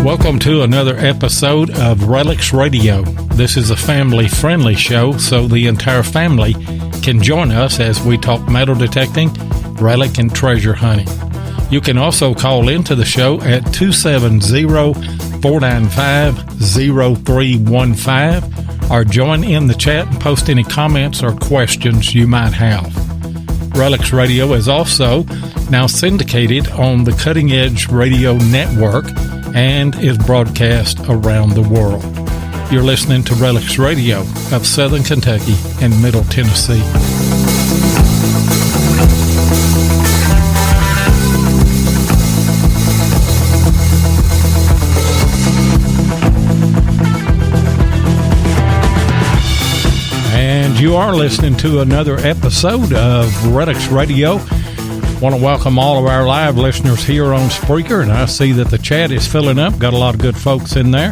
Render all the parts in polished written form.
Welcome to another episode of RELICS Radio. This is a family-friendly show, so the entire family can join us as we talk metal detecting, relic, and treasure hunting. You can also call into the show at 270-495-0315 or join in the chat and post any comments or questions you might have. RELICS Radio is also now syndicated on the Cutting Edge Radio Network and is broadcast around the world. You're listening to RELICS Radio of Southern Kentucky and Middle Tennessee. And you are listening to another episode of RELICS Radio. Want to welcome all of our live listeners here on Spreaker, and I see that the chat is filling up. Got a lot of good folks in there.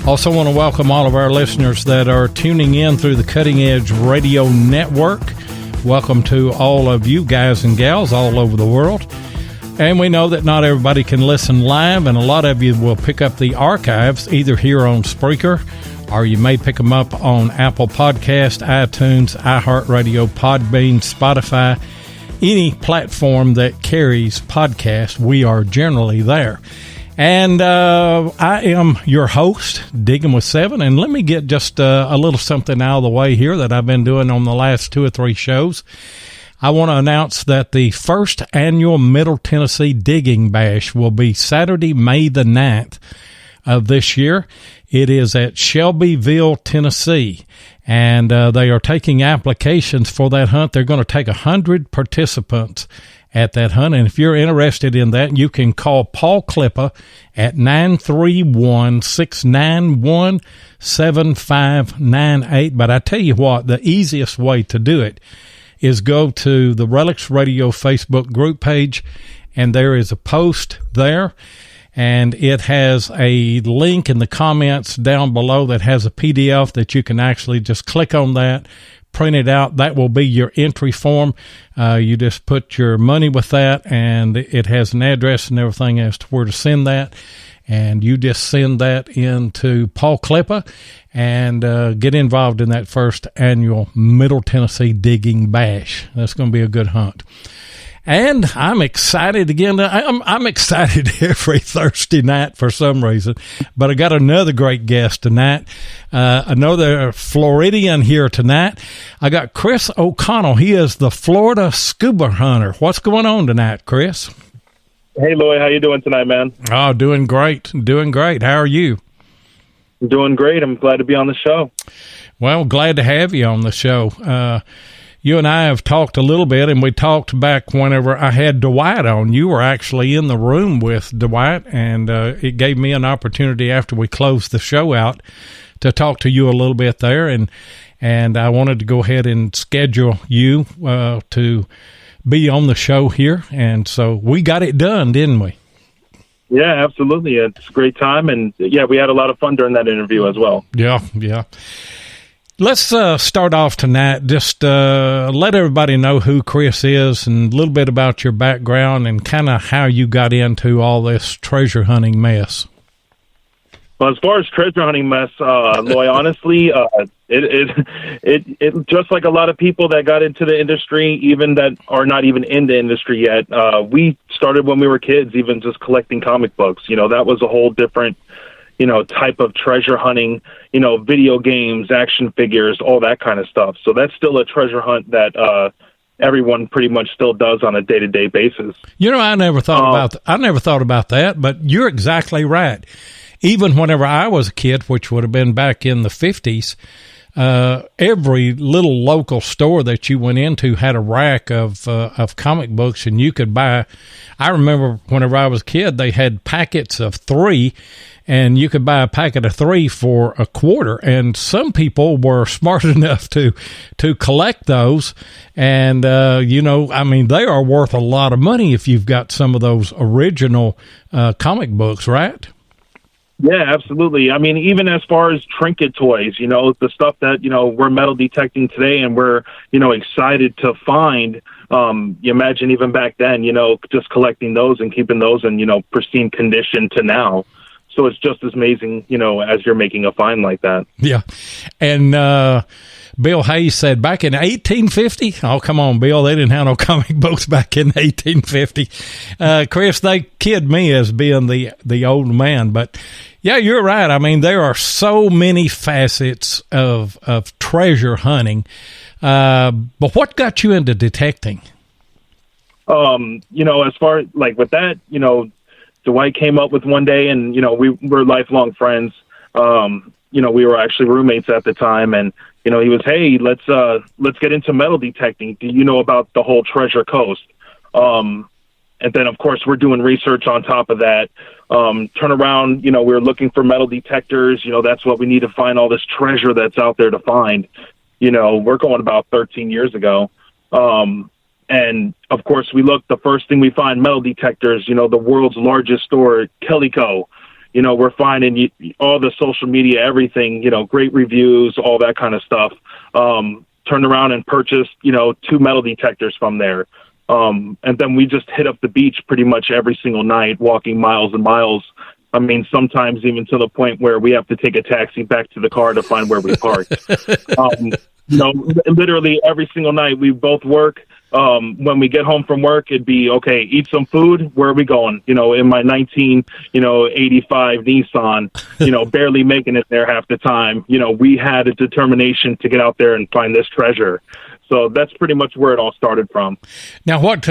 Also want to welcome all of our listeners that are tuning in through the Cutting Edge Radio Network. Welcome to all of you guys and gals all over the world. And we know that not everybody can listen live, and a lot of you will pick up the archives either here on Spreaker, or you may pick them up on Apple Podcast, iTunes, iHeartRadio, Podbean, Spotify, any platform that carries podcasts. We are generally there. And I am your host, Digging with Seven. And let me get just a little something out of the way here that I've been doing on the last 2 or 3 shows. I want to announce that the first annual Middle Tennessee Digging Bash will be Saturday, May the 9th of this year. It is at Shelbyville, Tennessee. And they are taking applications for that hunt. They're going to take 100 participants at that hunt. And if you're interested in that, you can call Paul Klippa at 931-691-7598. But I tell you what, the easiest way to do it is go to the RELICS Radio Facebook group page, and there is a post there. And it has a link in the comments down below that has a PDF that you can actually just click on that, print it out. That will be your entry form. You just put your money with that, and it has an address and everything as to where to send that. And you just send that into Paul Klippa and get involved in that first annual Middle Tennessee Digging Bash. That's going to be a good hunt. And I'm excited again. I'm excited every Thursday night for some reason, but I got another great guest tonight, another Floridian here tonight. I got Chris O'Connell. He is the Florida Scuba Hunter. What's going on tonight, Chris? Hey, Lloyd. How you doing tonight, man? Oh, doing great. Doing great. How are you? Doing great. I'm glad to be on the show. Well, glad to have you on the show. You and I have talked a little bit, and we talked back whenever I had Dwight on. You were actually in the room with Dwight, and it gave me an opportunity after we closed the show out to talk to you a little bit there, and I wanted to go ahead and schedule you to be on the show here, and so we got it done, didn't we? Yeah, absolutely. It's a great time, and yeah, we had a lot of fun during that interview as well. Yeah. Let's start off tonight. Just let everybody know who Chris is and a little bit about your background and kind of how you got into all this treasure hunting mess. Well, as far as treasure hunting mess, Loy, honestly, it just like a lot of people that got into the industry, even that are not even in the industry yet, we started when we were kids, even just collecting comic books. You know, that was a whole different type of treasure hunting, video games, action figures, all that kind of stuff. So that's still a treasure hunt that everyone pretty much still does on a day-to-day basis. I never thought about that, but you're exactly right. Even whenever I was a kid, which would have been back in the 50s, every little local store that you went into had a rack of comic books, and you could buy. I remember whenever I was a kid, they had packets of 3, and you could buy a packet of 3 for $0.25. And some people were smart enough to collect those. And, I mean, they are worth a lot of money if you've got some of those original comic books, right? Yeah, absolutely. I mean, even as far as trinket toys, the stuff that, we're metal detecting today and we're, excited to find, you imagine even back then, just collecting those and keeping those in, pristine condition to now. So it's just as amazing, as you're making a find like that. Yeah. And Bill Hayes said back in 1850, oh, come on, Bill, they didn't have no comic books back in 1850. Chris, they kid me as being the old man, but yeah, you're right. I mean, there are so many facets of treasure hunting. But what got you into detecting? As far like with that, Dwight came up with one day, and we were lifelong friends. We were actually roommates at the time, and he was, hey, let's get into metal detecting. Do you know about the whole Treasure Coast? And then, of course, we're doing research on top of that. Turn around, we were looking for metal detectors. That's what we need to find all this treasure that's out there to find. We're going about 13 years ago. And, of course, we look, the first thing we find, metal detectors, the world's largest store, Kellyco. We're finding all the social media, everything, great reviews, all that kind of stuff. Turned around and purchased, 2 metal detectors from there. And then we just hit up the beach pretty much every single night, walking miles and miles. I mean, sometimes even to the point where we have to take a taxi back to the car to find where we parked. Literally every single night we both work. When we get home from work, it'd be, okay, eat some food. Where are we going? In my 1985 Nissan, barely making it there half the time. We had a determination to get out there and find this treasure. So that's pretty much where it all started from. Now, what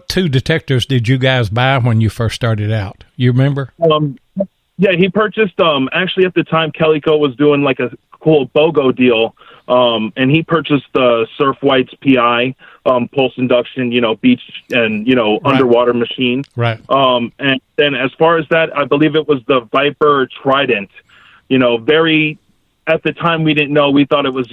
2 detectors did you guys buy when you first started out? You remember? Yeah, he purchased, actually at the time, Kellyco was doing like a cool BOGO deal. And he purchased the Surf White's PI, pulse induction, beach and, underwater machine. Right. And then as far as that, I believe it was the Viper Trident, at the time we didn't know, we thought it was,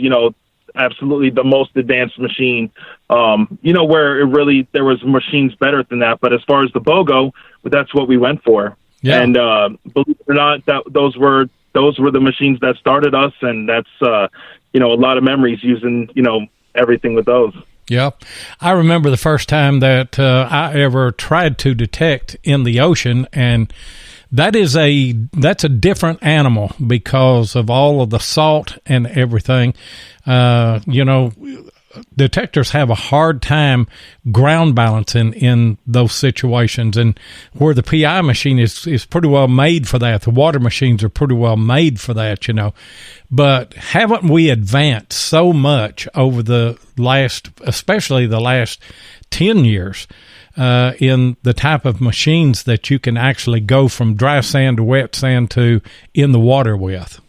absolutely the most advanced machine, where there was machines better than that. But as far as the BOGO, that's what we went for. Yeah. And, believe it or not, that those were the machines that started us. And that's, a lot of memories using, everything with those. Yeah. I remember the first time that I ever tried to detect in the ocean, and that's a different animal because of all of the salt and everything. Detectors have a hard time ground balancing in those situations, and where the PI machine is pretty well made for that. The water machines are pretty well made for that, But haven't we advanced so much over especially the last 10 years, in the type of machines that you can actually go from dry sand to wet sand to in the water with?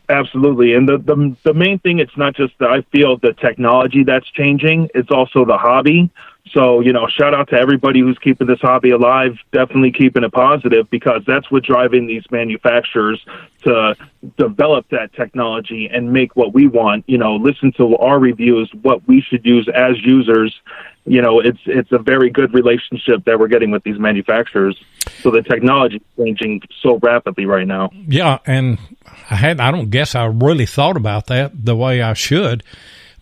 Absolutely. And the main thing, it's not just I feel the technology that's changing, it's also the hobby. So, shout out to everybody who's keeping this hobby alive, definitely keeping it positive, because that's what's driving these manufacturers to develop that technology and make what we want, listen to our reviews, what we should use as users. It's a very good relationship that we're getting with these manufacturers. So the technology is changing so rapidly right now. Yeah, and I don't guess I really thought about that the way I should.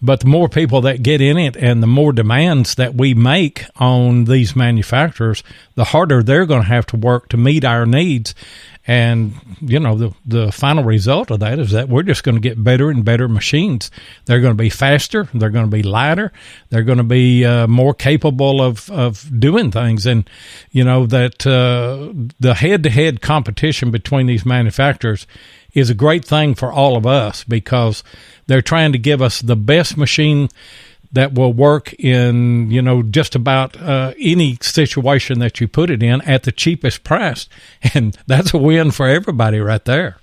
But the more people that get in it and the more demands that we make on these manufacturers, the harder they're going to have to work to meet our needs. And, the final result of that is that we're just going to get better and better machines. They're going to be faster. They're going to be lighter. They're going to be more capable of doing things. And, that the head-to-head competition between these manufacturers is a great thing for all of us, because they're trying to give us the best machine that will work in, just about any situation that you put it in at the cheapest price. And that's a win for everybody right there.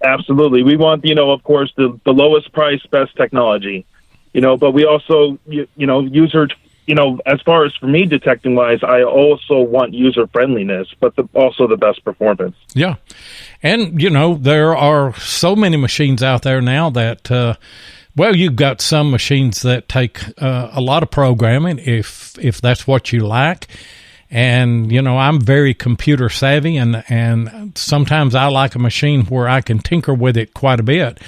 Absolutely. We want, of course, the lowest price, best technology, but we also, user as far as for me detecting wise, I also want user friendliness, but also the best performance. Yeah. And, there are so many machines out there now that, you've got some machines that take a lot of programming if that's what you like. And, I'm very computer savvy, and sometimes I like a machine where I can tinker with it quite a bit.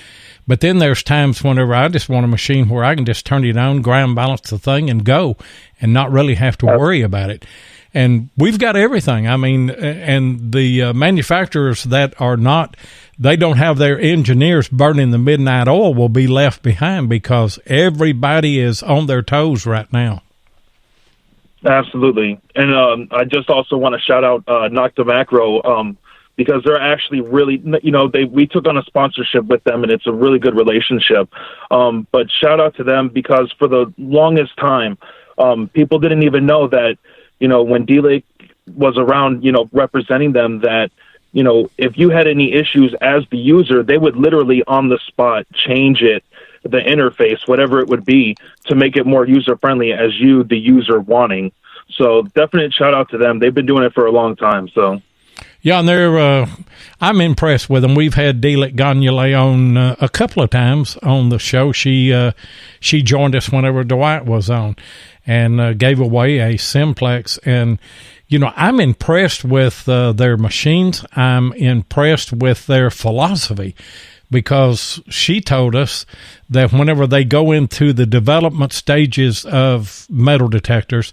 But then there's times whenever I just want a machine where I can just turn it on, ground balance the thing, and go, and not really have to worry about it. And we've got everything. I mean, and the manufacturers that are not, they don't have their engineers burning the midnight oil will be left behind, because everybody is on their toes right now. Absolutely. And I just also want to shout out Nocta Macro, because they're actually really, we took on a sponsorship with them, and it's a really good relationship. But shout out to them, because for the longest time, people didn't even know that, when D-Lake was around, representing them, that, if you had any issues as the user, they would literally on the spot change it, the interface, whatever it would be, to make it more user-friendly as you, the user, wanting. So definite shout out to them. They've been doing it for a long time, so... Yeah, and I'm impressed with them. We've had Delik Gagnole on a couple of times on the show. She joined us whenever Dwight was on, and gave away a Simplex. And, I'm impressed with their machines. I'm impressed with their philosophy, because she told us that whenever they go into the development stages of metal detectors,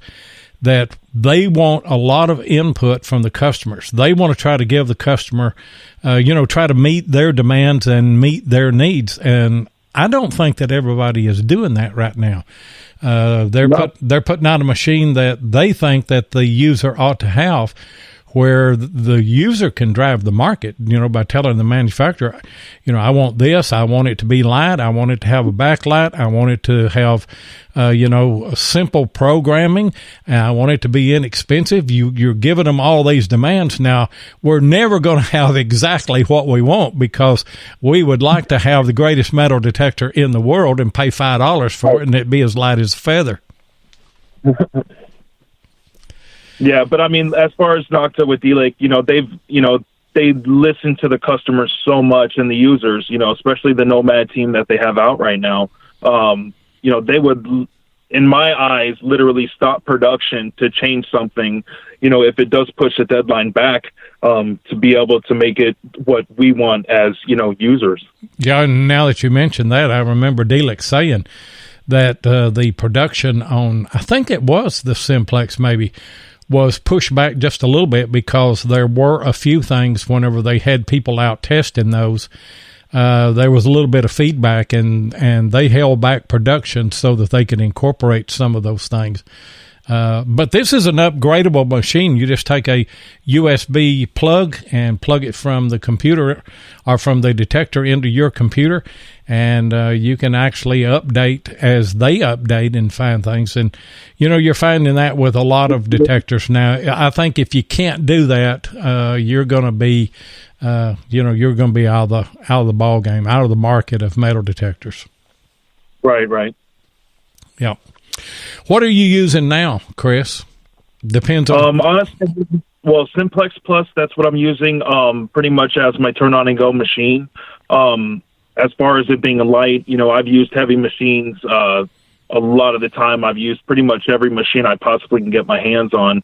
that they want a lot of input from the customers. They want to try to give the customer, try to meet their demands and meet their needs. And I don't think that everybody is doing that right now. They're putting out a machine that they think that the user ought to have, where the user can drive the market, by telling the manufacturer, I want this, I want it to be light, I want it to have a backlight, I want it to have, simple programming, and I want it to be inexpensive. You're giving them all these demands. Now, we're never going to have exactly what we want, because we would like to have the greatest metal detector in the world and pay $5 for it, and it be as light as a feather. Yeah, but I mean, as far as Nocta with D-Lake, they listen to the customers so much, and the users, especially the Nomad team that they have out right now. They would, in my eyes, literally stop production to change something, if it does push the deadline back, to be able to make it what we want as, users. Yeah, and now that you mentioned that, I remember D-Lake saying that the production on, I think it was the Simplex maybe, was pushed back just a little bit, because there were a few things whenever they had people out testing those. There was a little bit of feedback, and they held back production so that they could incorporate some of those things. But this is an upgradable machine. You just take a USB plug and plug it from the computer or from the detector into your computer, and you can actually update as they update and find things. And, you're finding that with a lot of detectors now. I think if you can't do that, you're going to be, you're going to be out of the ball game, out of the market of metal detectors. Right. Yeah. What are you using now, Chris? Depends on... honestly, well, Simplex Plus, that's what I'm using pretty much as my turn-on-and-go machine. As far as it being a light, I've used heavy machines a lot of the time. I've used pretty much every machine I possibly can get my hands on.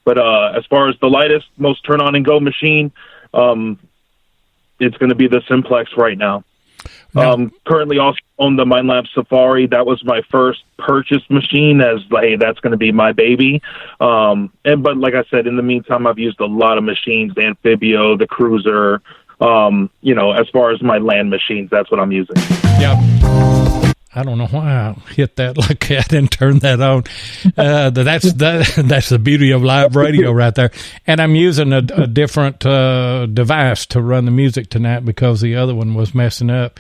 But as far as the lightest, most turn-on-and-go machine, it's going to be the Simplex right now. Currently also own the MindLab Safari. That was my first purchased machine, as hey, that's going to be my baby. But like I said, in the meantime, I've used a lot of machines, the Amphibio, the Cruiser. As far as my land machines, that's what I'm using. Yeah. I don't know why I hit that like that and turned that on. That's the beauty of live radio right there. And I'm using a different device to run the music tonight, because the other one was messing up.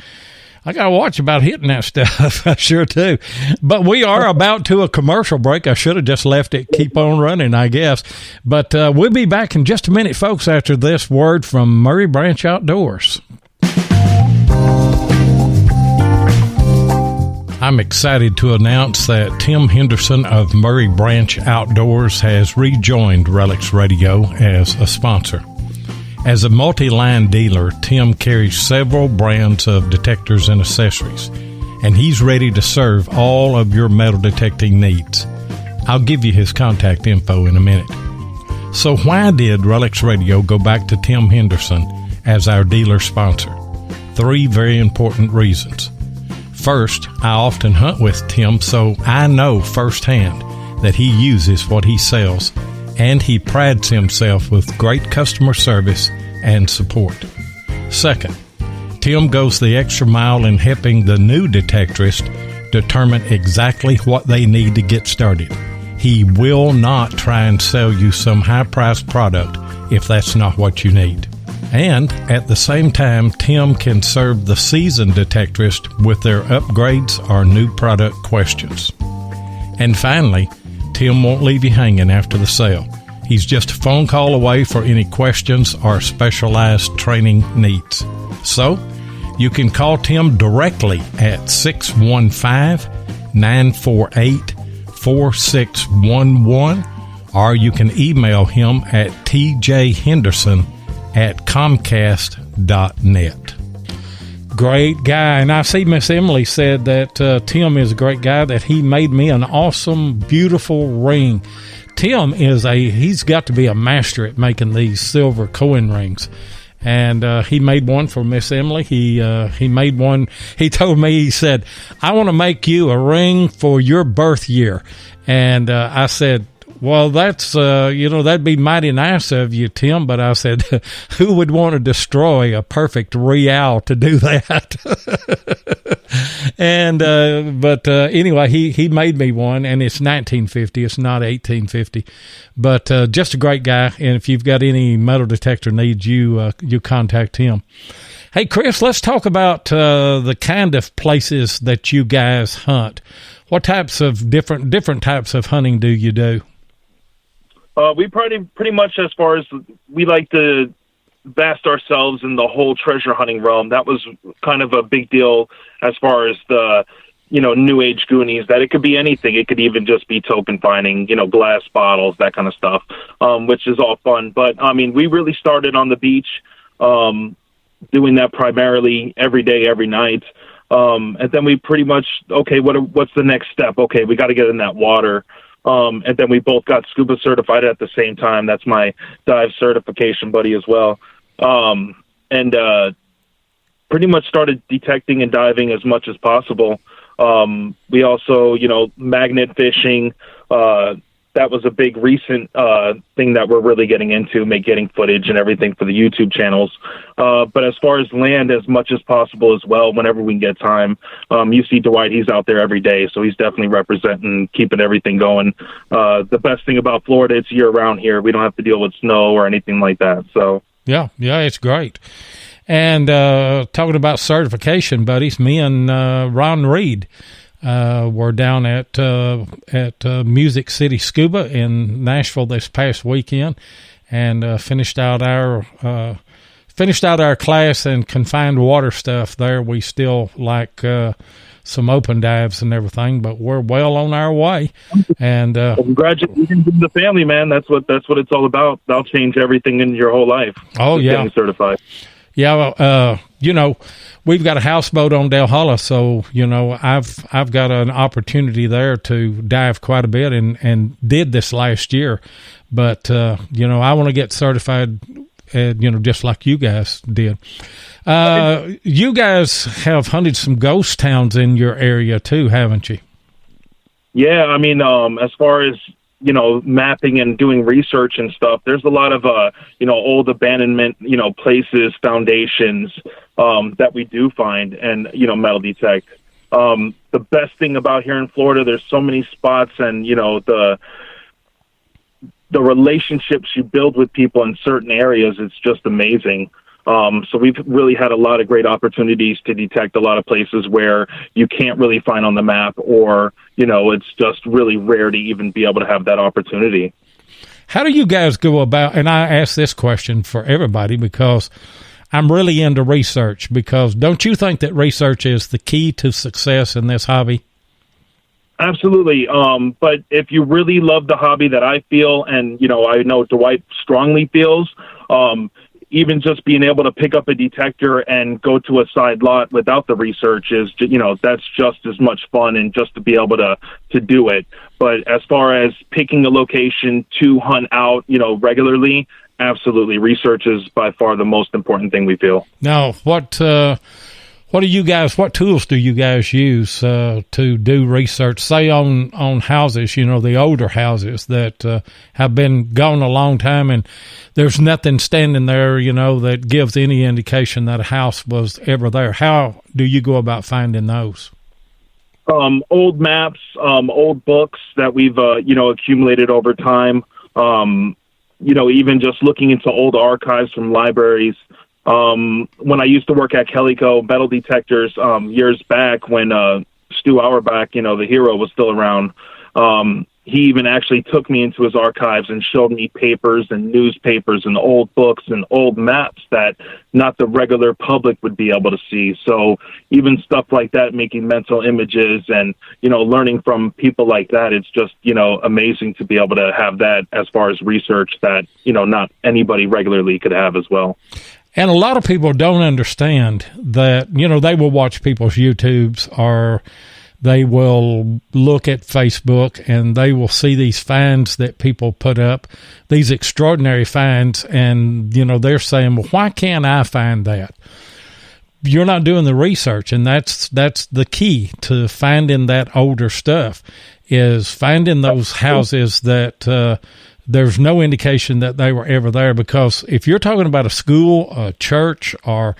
I got to watch about hitting that stuff. I sure do. But we are about to a commercial break. I should have just left it keep on running, I guess. But we'll be back in just a minute, folks, after this word from Murray Branch Outdoors. I'm excited to announce that Tim Henderson of Murray Branch Outdoors has rejoined RELICS Radio as a sponsor. As a multi-line dealer, Tim carries several brands of detectors and accessories, and he's ready to serve all of your metal detecting needs. I'll give you his contact info in a minute. So why did RELICS Radio go back to Tim Henderson as our dealer sponsor? 3 very important reasons. First, I often hunt with Tim, so I know firsthand that he uses what he sells, and he prides himself with great customer service and support. Second, Tim goes the extra mile in helping the new detectorist determine exactly what they need to get started. He will not try and sell you some high-priced product if that's not what you need. And at the same time, Tim can serve the seasoned detectorist with their upgrades or new product questions. And finally, Tim won't leave you hanging after the sale. He's just a phone call away for any questions or specialized training needs. So, you can call Tim directly at 615-948-4611, or you can email him at tjhenderson@comcast.net. Great guy. And I see Miss Emily said that Tim is a great guy, that he made me an awesome, beautiful ring. Tim he's got to be a master at making these silver coin rings. And he made one for Miss Emily. He made one. He told me, he said, I want to make you a ring for your birth year. And I said, well, that's, that'd be mighty nice of you, Tim. But I said, who would want to destroy a perfect real to do that? And, anyway, he made me one, and it's 1950. It's not 1850, but, just a great guy. And if you've got any metal detector needs, you contact him. Hey, Chris, let's talk about, the kind of places that you guys hunt. What types of different types of hunting do you do? We pretty much, as far as we like to vast ourselves in the whole treasure hunting realm. That was kind of a big deal as far as the, new Age Goonies, that it could be anything. It could even just be token finding, glass bottles, that kind of stuff, which is all fun. But, we really started on the beach, doing that primarily every day, every night. And then we pretty much, okay, what's the next step? Okay, we got to get in that water. And then we both got scuba certified at the same time. That's my dive certification buddy as well. And pretty much started detecting and diving as much as possible. We also, magnet fishing, that was a big recent thing that we're really getting into, getting footage and everything for the YouTube channels. But as far as land, as much as possible as well, whenever we can get time. You see Dwight, he's out there every day, so he's definitely representing, keeping everything going. The best thing about Florida, it's year-round here. We don't have to deal with snow or anything like that. So Yeah, it's great. And talking about certification, buddies, me and Ron Reed we're down at Music City Scuba in Nashville this past weekend, and finished out our class in confined water stuff there. We still like some open dives and everything, but we're well on our way. And congratulations to the family, man. That's what it's all about. That'll change everything in your whole life. Oh, yeah. Getting certified. Yeah, we've got a houseboat on Delhalla, so, I've got an opportunity there to dive quite a bit and did this last year. But, I want to get certified, just like you guys did. You guys have hunted some ghost towns in your area too, haven't you? Yeah, as far as, mapping and doing research and stuff, there's a lot of, old abandonment, places, foundations, that we do find and, metal detect. The best thing about here in Florida, there's so many spots and, the relationships you build with people in certain areas, it's just amazing. So we've really had a lot of great opportunities to detect a lot of places where you can't really find on the map, or, it's just really rare to even be able to have that opportunity. How do you guys go about, and I ask this question for everybody because I'm really into research, because don't you think that research is the key to success in this hobby? Absolutely. But if you really love the hobby that I feel, and, I know Dwight strongly feels, even just being able to pick up a detector and go to a side lot without the research is, that's just as much fun, and just to be able to do it. But as far as picking a location to hunt out, regularly, absolutely. Research is by far the most important thing we feel. Now, what tools do you guys use to do research, say on houses, the older houses that have been gone a long time and there's nothing standing there, that gives any indication that a house was ever there? How do you go about finding those? Old maps, old books that we've, accumulated over time. Even just looking into old archives from libraries. When I used to work at Calico Metal Detectors, years back when, Stu Auerbach, the hero, was still around, he even actually took me into his archives and showed me papers and newspapers and old books and old maps that not the regular public would be able to see. So even stuff like that, making mental images and, learning from people like that, it's just, amazing to be able to have that as far as research that, not anybody regularly could have as well. And a lot of people don't understand that, they will watch people's YouTubes, or they will look at Facebook and they will see these finds that people put up, these extraordinary finds, and, they're saying, well, why can't I find that? You're not doing the research, and that's the key to finding that older stuff, is finding those houses that there's no indication that they were ever there. Because if you're talking about a school, a church, or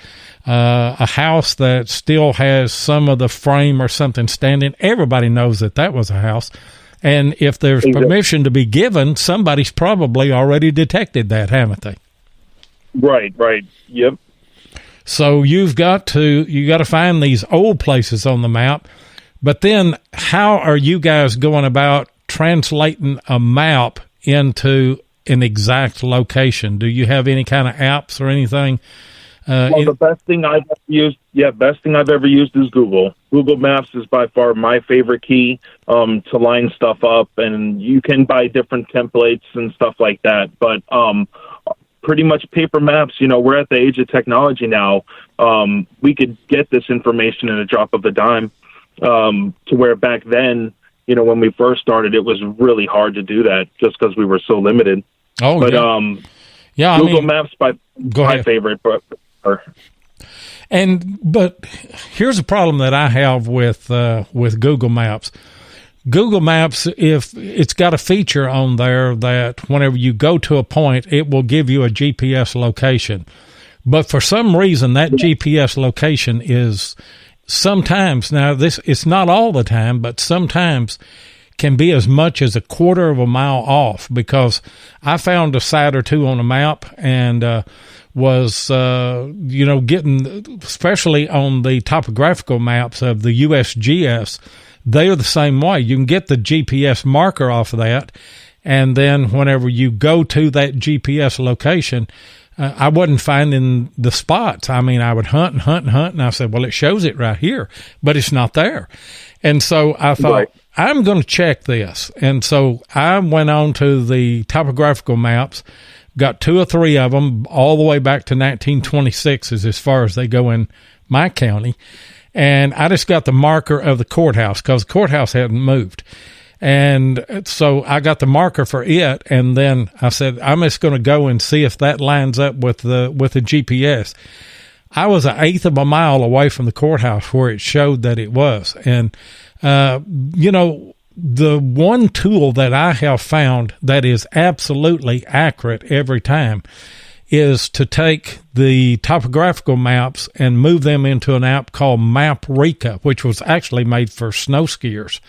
a house that still has some of the frame or something standing, everybody knows that was a house. And if there's permission to be given, somebody's probably already detected that, haven't they? Right. Yep. So you got to find these old places on the map. But then how are you guys going about translating a map into an exact location? Do you have any kind of apps or anything? The best thing I've ever used is Google. Google Maps is by far my favorite key to line stuff up, and you can buy different templates and stuff like that. But pretty much paper maps, we're at the age of technology now. We could get this information in a drop of a dime, to where back then, when we first started, it was really hard to do that just because we were so limited. Oh, but, yeah. Google Maps by my favorite. But here's a problem that I have with Google Maps. Google Maps, if it's got a feature on there that whenever you go to a point, it will give you a GPS location. But for some reason, that GPS location is sometimes, now it's not all the time, but sometimes can be as much as a quarter of a mile off, because I found a site or two on a map and was getting, especially on the topographical maps of the USGS, they are the same way. You can get the GPS marker off of that, and then whenever you go to that GPS location, I wasn't finding the spots. I mean, I would hunt, and I said, well, it shows it right here, but it's not there. And so I thought, I'm going to check this. And so I went on to the topographical maps, got 2 or 3 of them all the way back to 1926 as far as they go in my county. And I just got the marker of the courthouse because the courthouse hadn't moved. And so I got the marker for it, and then I said, I'm just going to go and see if that lines up with the GPS. I was 1/8 of a mile away from the courthouse where it showed that it was. And, the one tool that I have found that is absolutely accurate every time is to take the topographical maps and move them into an app called MapReka, which was actually made for snow skiers.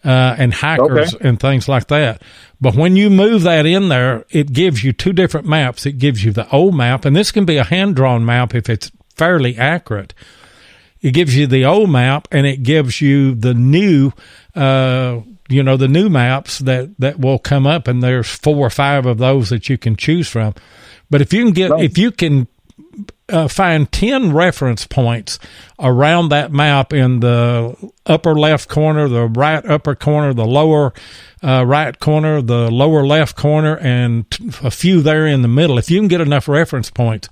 And hikers and things like that. But when you move that in there, it gives you 2 different maps. It gives you the old map, and this can be a hand-drawn map if it's fairly accurate. It gives you the old map, and it gives you the new, the new maps that will come up, and there's 4 or 5 of those that you can choose from. But if you can find 10 reference points around that map in the upper left corner, the right upper corner, the lower right corner, the lower left corner, and a few there in the middle. If you can get enough reference points,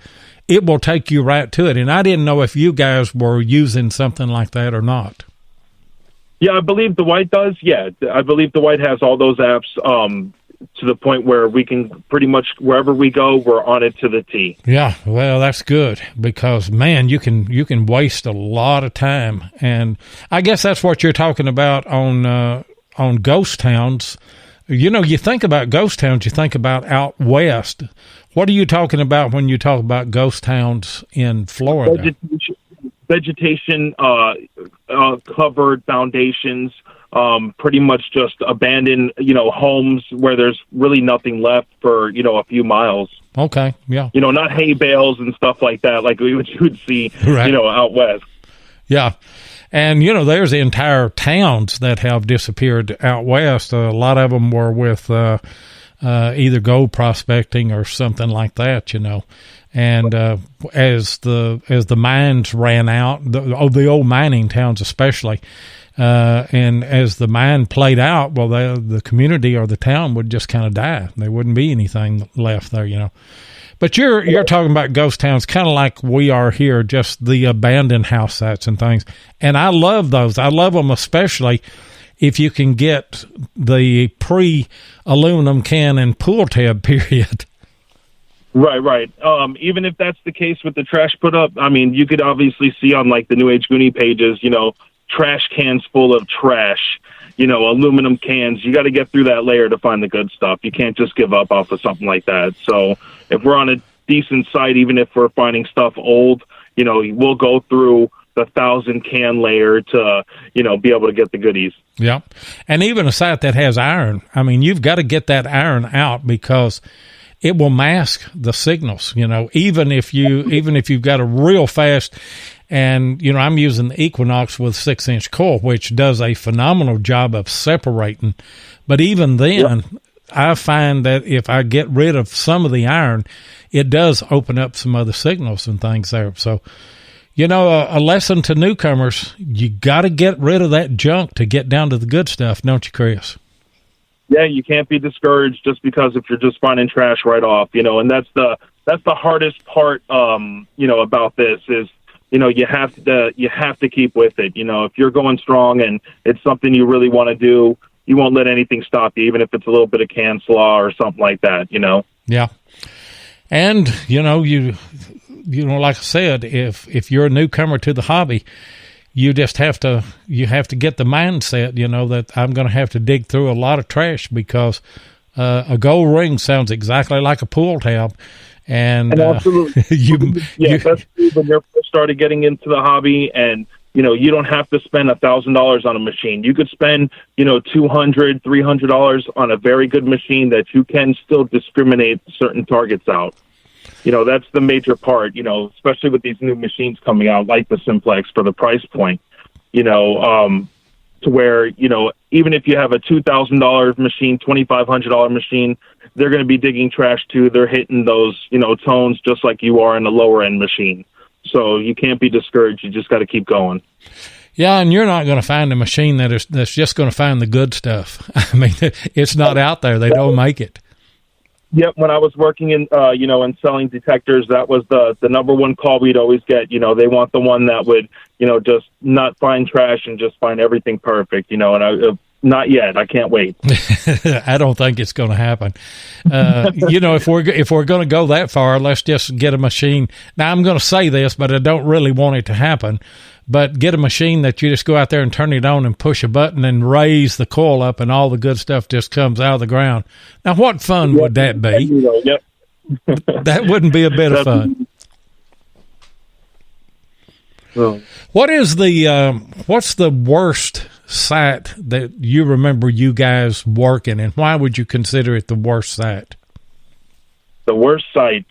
it will take you right to it. And I didn't know if you guys were using something like that or not. Yeah, I believe the White does. Yeah, I believe the White has all those apps to the point where we can pretty much, wherever we go, we're on it to the T. Yeah, well, that's good because, man, you can waste a lot of time. And I guess that's what you're talking about on ghost towns. You know, you think about ghost towns, you think about out west. What are you talking about when you talk about ghost towns in Florida? Vegetation, covered foundations, pretty much just abandoned, homes where there's really nothing left for, a few miles. Okay, yeah. Not hay bales and stuff like that, like you would see, right. Out west. Yeah. And, there's entire towns that have disappeared out west. A lot of them were with either gold prospecting or something like that, And as the mines ran out, the old mining towns especially, and as the mine played out, well, the community or the town would just kind of die. There wouldn't be anything left there, But you're talking about ghost towns, kind of like we are here, just the abandoned house sites and things. And I love those. I love them especially if you can get the pre-aluminum can and pool tab period. Right. Even if that's the case with the trash put up, I mean, you could obviously see on like the New Age Goonie pages, trash cans full of trash, aluminum cans. You got to get through that layer to find the good stuff. You can't just give up off of something like that. So if we're on a decent site, even if we're finding stuff old, we'll go through the 1,000 can layer to, be able to get the goodies. Yeah. And even a site that has iron, I mean, you've got to get that iron out because it will mask the signals, even if you've got a real fast, and, I'm using the Equinox with 6-inch coil, which does a phenomenal job of separating. But even then, I find that if I get rid of some of the iron, it does open up some other signals and things there. So, a lesson to newcomers, you got to get rid of that junk to get down to the good stuff, don't you, Chris? Yeah, you can't be discouraged just because if you're just finding trash right off, and that's the hardest part, about this is, you have to keep with it. If you're going strong and it's something you really want to do, you won't let anything stop you, even if it's a little bit of can slaw or something like that, Yeah. And, like I said, if you're a newcomer to the hobby, you just have to get the mindset, that I'm going to have to dig through a lot of trash because a gold ring sounds exactly like a pool tab. And absolutely. That's when you're first started getting into the hobby, and you don't have to spend $1,000 on a machine. You could spend $200, $300 on a very good machine that you can still discriminate certain targets out. That's the major part, especially with these new machines coming out like the Simplex for the price point, to where, even if you have a $2,000 machine, $2,500 machine, they're going to be digging trash too. They're hitting those, tones just like you are in a lower end machine. So you can't be discouraged. You just got to keep going. Yeah, and you're not going to find a machine that's just going to find the good stuff. I mean, it's not out there. They don't make it. Yep. When I was working in, in selling detectors, that was the number one call we'd always get. They want the one that would, just not find trash and just find everything perfect, and not yet. I can't wait. I don't think it's going to happen. If we're going to go that far, let's just get a machine. Now, I'm going to say this, but I don't really want it to happen. But get a machine that you just go out there and turn it on and push a button and raise the coil up, and all the good stuff just comes out of the ground. Now, what fun would that be? Yep. That wouldn't be a bit of fun. Well, What's the worst site that you remember you guys working, and why would you consider it the worst site? The worst site.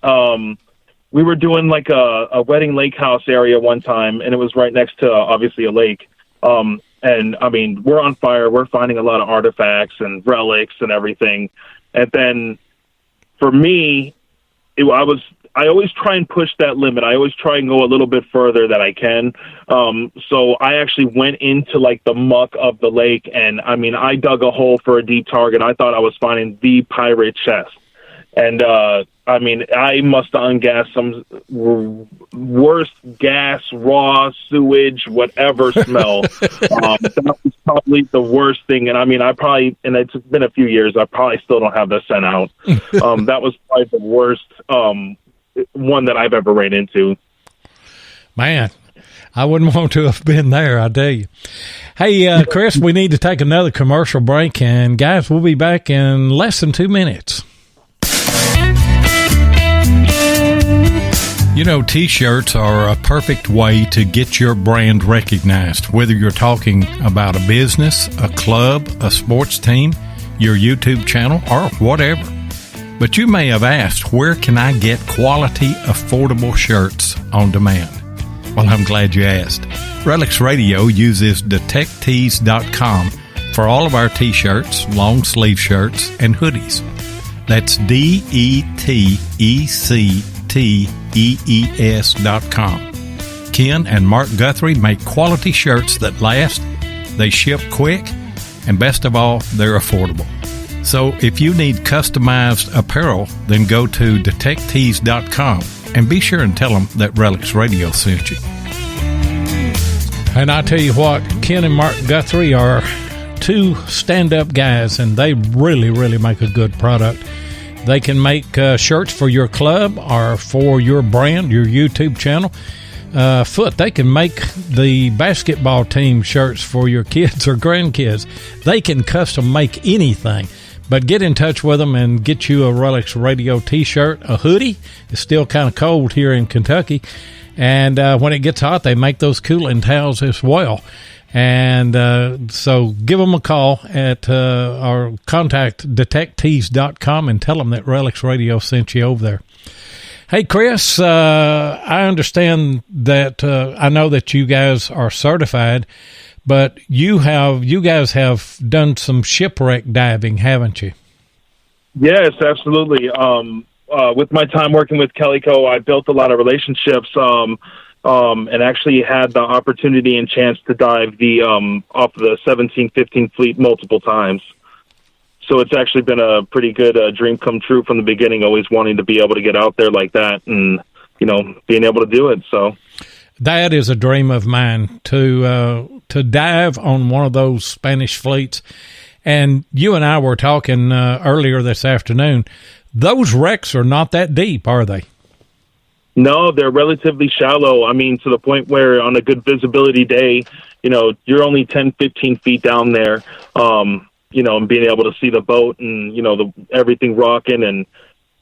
We were doing like a wedding lake house area one time, and it was right next to obviously a lake. And I mean, we're on fire. We're finding a lot of artifacts and relics and everything. And then for me, I was always try and push that limit. I always try and go a little bit further that I can. So I actually went into like the muck of the lake, and I mean, I dug a hole for a deep target. I thought I was finding the pirate chest. And, I mean, I must have ungassed some worst gas, raw sewage, whatever smell. That was probably the worst thing. And I mean, and it's been a few years, I probably still don't have the scent out. That was probably the worst one that I've ever ran into. Man, I wouldn't want to have been there, I tell you. Hey, Chris, we need to take another commercial break. And, guys, we'll be back in less than 2 minutes. You know, T-shirts are a perfect way to get your brand recognized, whether you're talking about a business, a club, a sports team, your YouTube channel, or whatever. But you may have asked, where can I get quality, affordable shirts on demand? Well, I'm glad you asked. RELICS RADIO uses detectors.com for all of our T-shirts, long sleeve shirts, and hoodies. That's DETECTEES.com. Ken and Mark Guthrie make quality shirts that last, they ship quick, and best of all, they're affordable. So if you need customized apparel, then go to detectors.com and be sure and tell them that RELICS Radio sent you. And I tell you what, Ken and Mark Guthrie are two stand-up guys, and they really, really make a good product. They can make shirts for your club or for your brand, your YouTube channel. They can make the basketball team shirts for your kids or grandkids. They can custom make anything. But get in touch with them and get you a RELICS Radio T-shirt, a hoodie. It's still kind of cold here in Kentucky. And when it gets hot, they make those cooling towels as well. And so give them a call at or contact detectors.com and tell them that RELICS Radio sent you over there. Hey, Chris, I understand that I know that you guys are certified, but you guys have done some shipwreck diving, haven't you? Yes, absolutely. With my time working with Calico, I built a lot of relationships. And actually had the opportunity and chance to dive off the 1715 fleet multiple times. So it's actually been a pretty good dream come true from the beginning, always wanting to be able to get out there like that and, you know, being able to do it. So that is a dream of mine, to dive on one of those Spanish fleets. And you and I were talking earlier this afternoon. Those wrecks are not that deep, are they? No, they're relatively shallow. I mean, to the point where on a good visibility day, you know, you're only 10, 15 feet down there, you know, and being able to see the boat and, you know, everything rocking, and,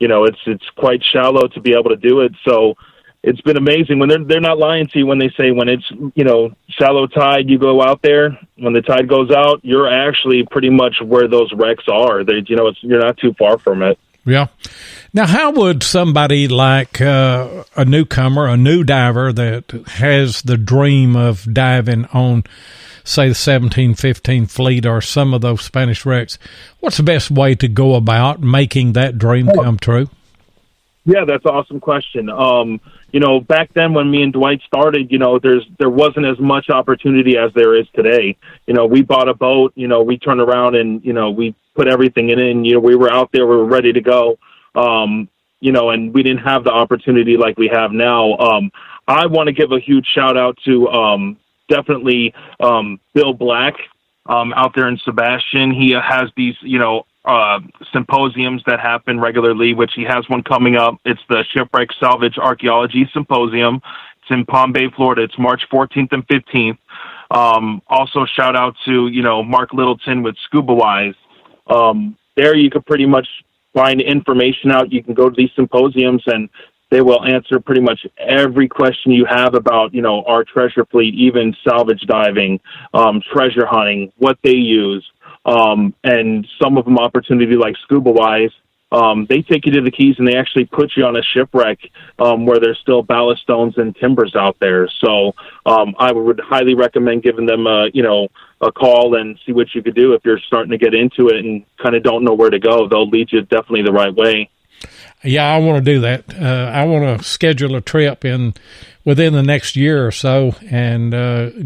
you know, it's quite shallow to be able to do it. So it's been amazing. When they're not lying to you when they say when it's, you know, shallow tide, you go out there. When the tide goes out, you're actually pretty much where those wrecks are. You know, you're not too far from it. Yeah. Now, how would somebody like a newcomer, a new diver that has the dream of diving on, say, the 1715 fleet or some of those Spanish wrecks, what's the best way to go about making that dream come true? Yeah, that's an awesome question. You know, back then when me and Dwight started, you know, there wasn't as much opportunity as there is today. You know, we bought a boat, you know, we turned around and, you know, we put everything in, you know, we were out there, we were ready to go. You know, and we didn't have the opportunity like we have now. I want to give a huge shout out to, definitely, Bill Black, out there in Sebastian. He has these, you know, symposiums that happen regularly, which he has one coming up. It's the Shipwreck Salvage Archaeology Symposium. It's in Palm Bay, Florida. It's March 14th and 15th. Also shout out to, you know, Mark Littleton with Scuba Wise. There you could pretty much find information out. You can go to these symposiums and they will answer pretty much every question you have about, you know, our treasure fleet, even salvage diving, treasure hunting, what they use. And some of them opportunity like Scuba Wise, they take you to the Keys and they actually put you on a shipwreck, where there's still ballast stones and timbers out there. So, I would highly recommend giving them a call and see what you could do if you're starting to get into it and kind of don't know where to go. They'll lead you definitely the right way. Yeah, I want to do that. I want to schedule a trip within the next year or so and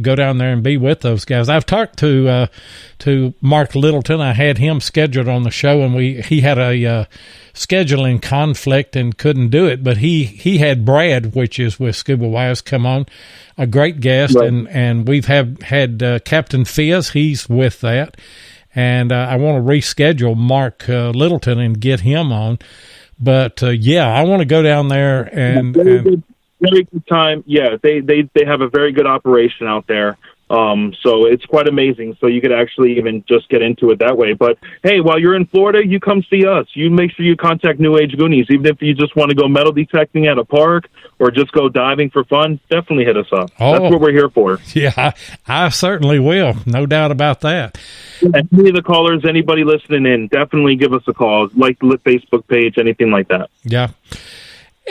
go down there and be with those guys. I've talked to Mark Littleton. I had him scheduled on the show, and he had a scheduling conflict and couldn't do it. But he had Brad, which is with Scuba Wise, come on, a great guest, right. and we've had Captain Fizz. He's with that, and I want to reschedule Mark Littleton and get him on. But I want to go down there and very good time. Yeah, they have a very good operation out there. So it's quite amazing. So you could actually even just get into it that way. But hey, while you're in Florida, you come see us. You make sure you contact New Age Goonies. Even if you just want to go metal detecting at a park or just go diving for fun, definitely hit us up. That's what we're here for. Yeah, I certainly will. No doubt about that. And any of the callers, anybody listening in, definitely give us a call. Like the Facebook page, anything like that. Yeah.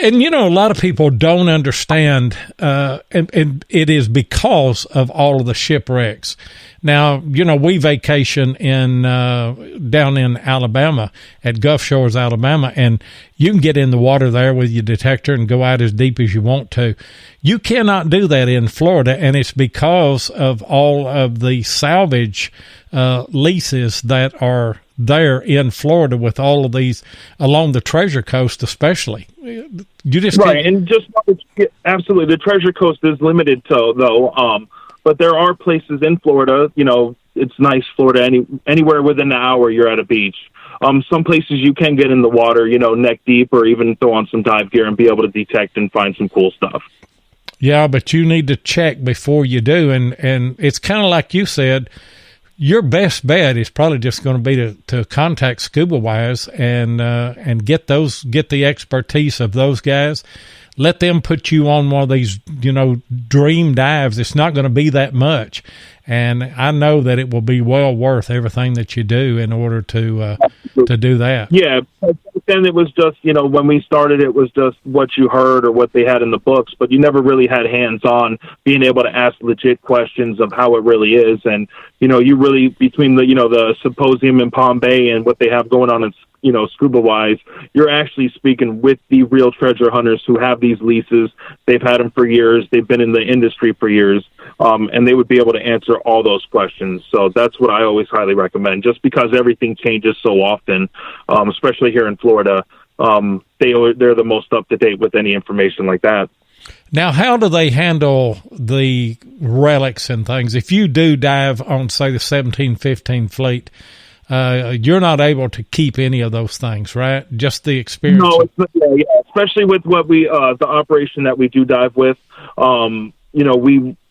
And, a lot of people don't understand, and it is because of all of the shipwrecks. Now, we vacation down in Alabama, at Gulf Shores, Alabama, and you can get in the water there with your detector and go out as deep as you want to. You cannot do that in Florida, and it's because of all of the salvage leases that are there in Florida with all of these along the Treasure Coast, especially. You just right, and just absolutely, the Treasure Coast is limited though. But there are places in Florida. It's nice Florida. Anywhere within an hour, you're at a beach. Some places you can get in the water, neck deep, or even throw on some dive gear and be able to detect and find some cool stuff. Yeah, but you need to check before you do, and it's kind of like you said. Your best bet is probably just going to be to contact Scuba Wise and get the expertise of those guys. Let them put you on one of these, dream dives. It's not going to be that much, and I know that it will be well worth everything that you do in order to do that. Yeah, then it was just when we started, it was just what you heard or what they had in the books, but you never really had hands-on being able to ask legit questions of how it really is, and you really between the symposium in Palm Bay and what they have going on in Scuba Wise, you're actually speaking with the real treasure hunters who have these leases. They've had them for years. They've been in the industry for years, and they would be able to answer all those questions. So that's what I always highly recommend, just because everything changes so often, especially here in Florida. They're the most up-to-date with any information like that. Now, how do they handle the relics and things? If you do dive on, say, the 1715 fleet, you're not able to keep any of those things, right? Just the experience. No, especially with what the operation that we do dive with.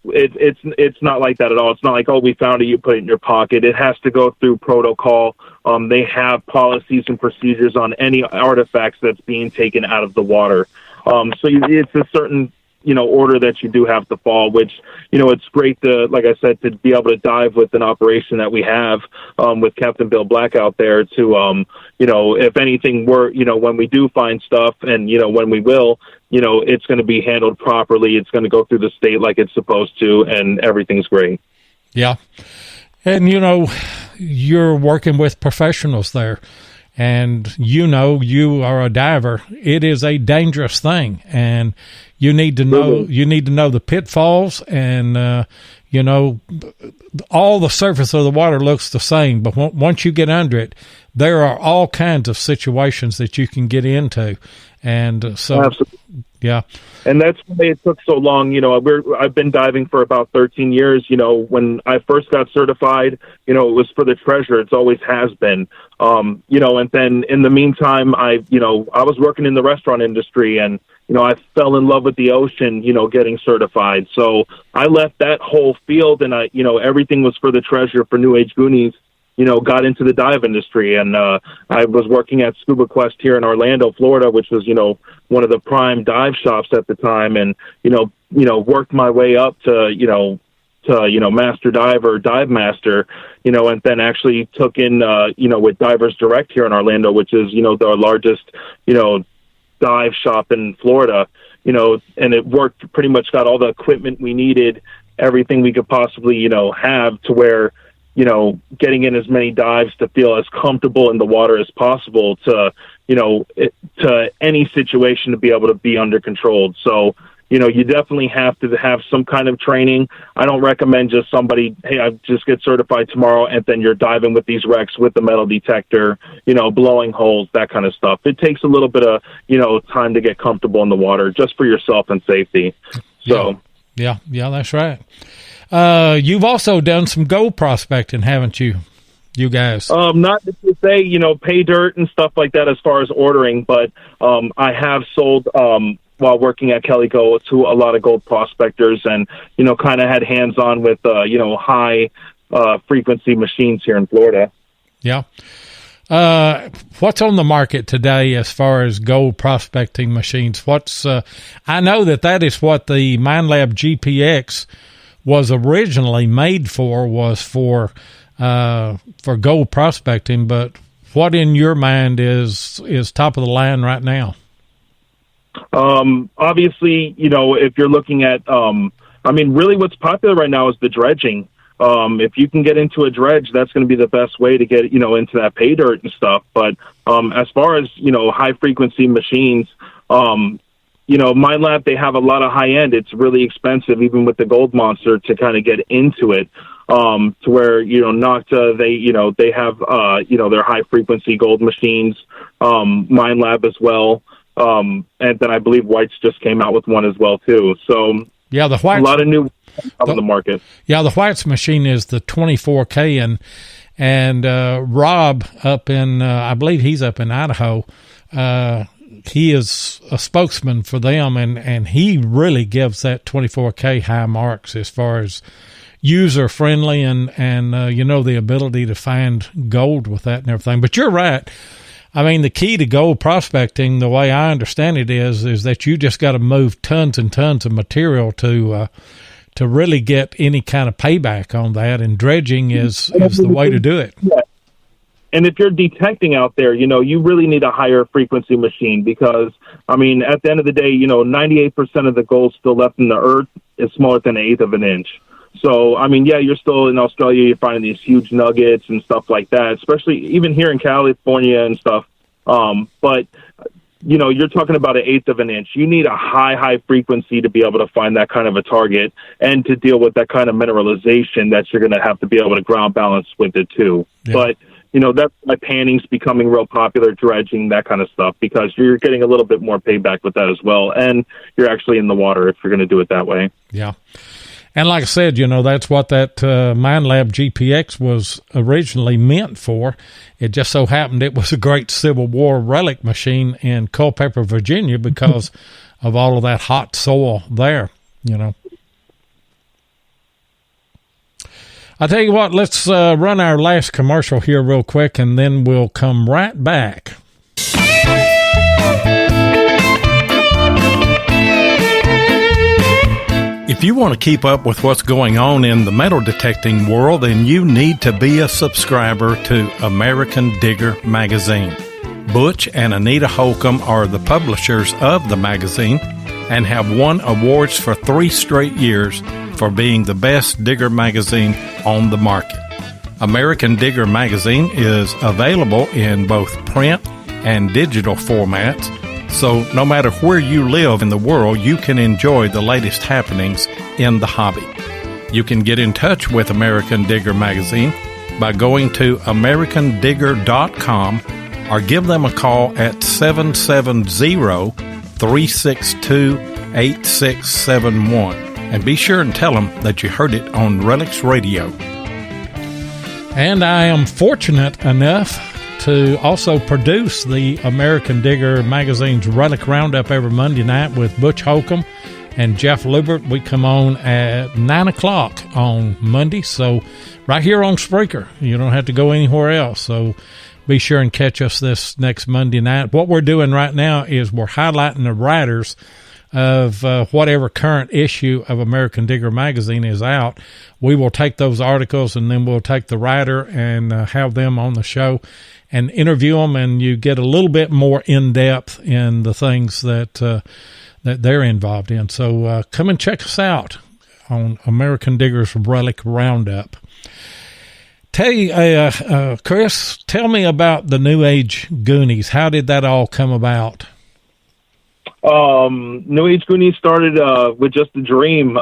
It's not like that at all. It's not like, we found it, you put it in your pocket. It has to go through protocol. They have policies and procedures on any artifacts that's being taken out of the water. So it's a certain order that you do have to follow, which, it's great to, like I said, to be able to dive with an operation that we have with Captain Bill Black out there to, if anything were, when we do find stuff and, when we will, it's going to be handled properly. It's going to go through the state like it's supposed to, and everything's great. Yeah. And, you're working with professionals there. And you are a diver. It is a dangerous thing, and you need to know the pitfalls, and all the surface of the water looks the same, but once you get under it, there are all kinds of situations that you can get into, and so absolutely. Yeah. And that's why it took so long. I've been diving for about 13 years. When I first got certified, it was for the treasure. It's always has been. And then in the meantime, I was working in the restaurant industry, and, I fell in love with the ocean, getting certified. So I left that whole field, and everything was for the treasure for New Age Goonies. Got into the dive industry, and I was working at Scuba Quest here in Orlando, Florida, which was, one of the prime dive shops at the time, and, worked my way up to master diver, dive master, and then actually took in, with Divers Direct here in Orlando, which is, the largest, dive shop in Florida, and it worked, pretty much got all the equipment we needed, everything we could possibly, have to where, getting in as many dives to feel as comfortable in the water as possible to, to any situation to be able to be under control. So, you definitely have to have some kind of training. I don't recommend just somebody, hey, I just get certified tomorrow, and then you're diving with these wrecks with the metal detector, blowing holes, that kind of stuff. It takes a little bit of, time to get comfortable in the water just for yourself and safety. So, yeah, that's right. You've also done some gold prospecting, haven't you? You guys? Not to say, pay dirt and stuff like that as far as ordering, but I have sold while working at Kelly Gold to a lot of gold prospectors, and kind of had hands-on with high frequency machines here in Florida. Yeah. What's on the market today as far as gold prospecting machines? I know that is what the MineLab GPX was originally made for, was for gold prospecting, but what in your mind is top of the line right now? Obviously, if you're looking at, really what's popular right now is the dredging. If you can get into a dredge, that's going to be the best way to get, into that pay dirt and stuff. But, as far as, high frequency machines, MineLab, they have a lot of high end. It's really expensive, even with the Gold Monster, to kind of get into it. To where, Nocta, they have, their high frequency gold machines, MineLab as well. And then I believe White's just came out with one as well too. So yeah, the White's, a lot of new on the market. Yeah, the White's machine is the 24K, and Rob up in I believe he's up in Idaho. He is a spokesman for them, and he really gives that 24K high marks as far as user friendly and the ability to find gold with that and everything. But you're right. I mean, the key to gold prospecting, the way I understand it, is that you just got to move tons and tons of material to really get any kind of payback on that, and dredging is the way to do it. Yeah. And if you're detecting out there, you really need a higher frequency machine because, at the end of the day, 98% of the gold still left in the earth is smaller than an eighth of an inch. So, you're still in Australia, you're finding these huge nuggets and stuff like that, especially even here in California and stuff. But, you're talking about an eighth of an inch. You need a high frequency to be able to find that kind of a target and to deal with that kind of mineralization that you're going to have to be able to ground balance with it too. Yeah. But, that's why panning's becoming real popular, dredging, that kind of stuff, because you're getting a little bit more payback with that as well. And you're actually in the water if you're going to do it that way. Yeah. And like I said, that's what that MineLab GPX was originally meant for. It just so happened it was a great Civil War relic machine in Culpeper, Virginia, because of all of that hot soil there, I'll tell you what, let's run our last commercial here real quick, and then we'll come right back. If you want to keep up with what's going on in the metal detecting world, then you need to be a subscriber to American Digger magazine. Butch and Anita Holcomb are the publishers of the magazine and have won awards for 3 straight years for being the best digger magazine on the market. American Digger magazine is available in both print and digital formats, so no matter where you live in the world, you can enjoy the latest happenings in the hobby. You can get in touch with American Digger magazine by going to americandigger.com or give them a call at 770-362-8671. And be sure and tell them that you heard it on RELICS Radio. And I am fortunate enough to also produce the American Digger magazine's Relic Roundup every Monday night with Butch Holcomb and Jeff Lubert. We come on at 9 o'clock on Monday, so right here on Spreaker. You don't have to go anywhere else, so be sure and catch us this next Monday night. What we're doing right now is we're highlighting the writers of whatever current issue of American Digger magazine is out. We will take those articles, and then we'll take the writer and have them on the show and interview them, and you get a little bit more in-depth in the things that that they're involved in. So come and check us out on American Digger's Relic Roundup. Chris, tell me about the New Age Goonies. How did that all come about? New Age Goonies started with just a dream.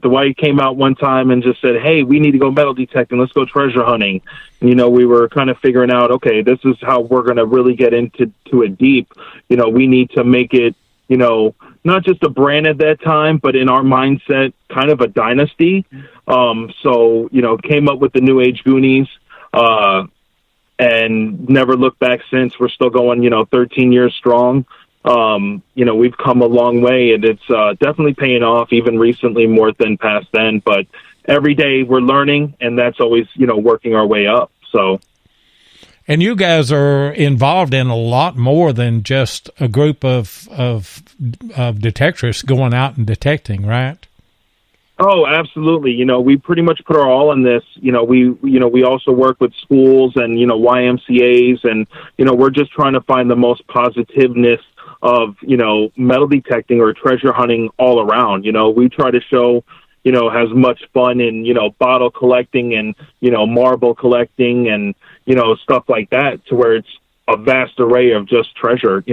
Dwight came out one time and just said, "Hey, we need to go metal detecting. Let's go treasure hunting." And, we were kind of figuring out, okay, this is how we're going to really get into it deep. We need to make it, not just a brand at that time, but in our mindset, kind of a dynasty. Came up with the New Age Goonies, and never looked back since. We're still going, 13 years strong. We've come a long way, and it's definitely paying off, even recently more than past then. But every day we're learning, and that's always, working our way up. So. And you guys are involved in a lot more than just a group of detectorists going out and detecting, right? Oh, absolutely. We pretty much put our all in this. We also work with schools and, YMCAs, and, we're just trying to find the most positiveness of, metal detecting or treasure hunting all around. We try to show, has much fun in, bottle collecting and, marble collecting and, stuff like that, to where it's a vast array of just treasure.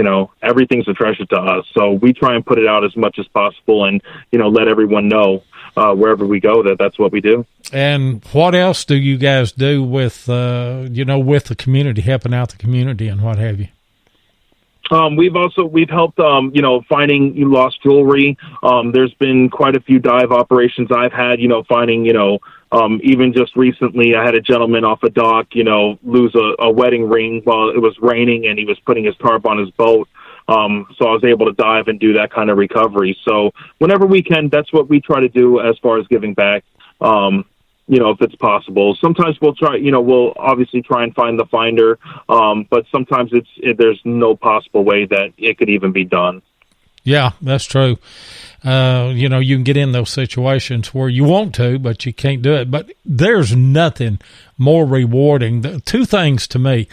Everything's a treasure to us. So we try and put it out as much as possible and, let everyone know wherever we go that that's what we do. And what else do you guys do with, with the community, helping out the community and what have you? We've helped, finding lost jewelry. There's been quite a few dive operations I've had, finding, even just recently I had a gentleman off a dock, lose a wedding ring while it was raining and he was putting his tarp on his boat. So I was able to dive and do that kind of recovery. So whenever we can, that's what we try to do as far as giving back. If it's possible. Sometimes we'll try, we'll obviously try and find the finder, but sometimes there's no possible way that it could even be done. Yeah, that's true. You can get in those situations where you want to, but you can't do it. But there's nothing more rewarding. Two things to me: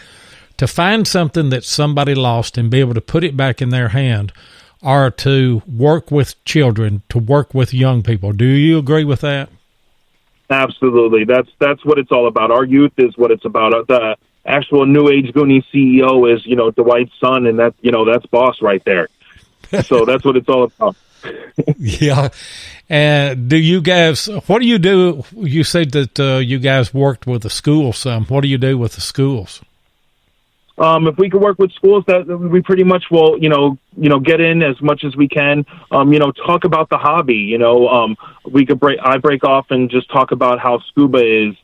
to find something that somebody lost and be able to put it back in their hand, or to work with children, to work with young people. Do you agree with that? Absolutely. That's what it's all about. Our youth is what it's about. The actual New Age Goonies CEO is, Dwight's son, and that's boss right there. So that's what it's all about. Yeah. And do you guys, what do you do? You said that you guys worked with the schools some. What do you do with the schools? If we could work with schools, that we pretty much will, get in as much as we can. Talk about the hobby. I break off and just talk about how scuba is.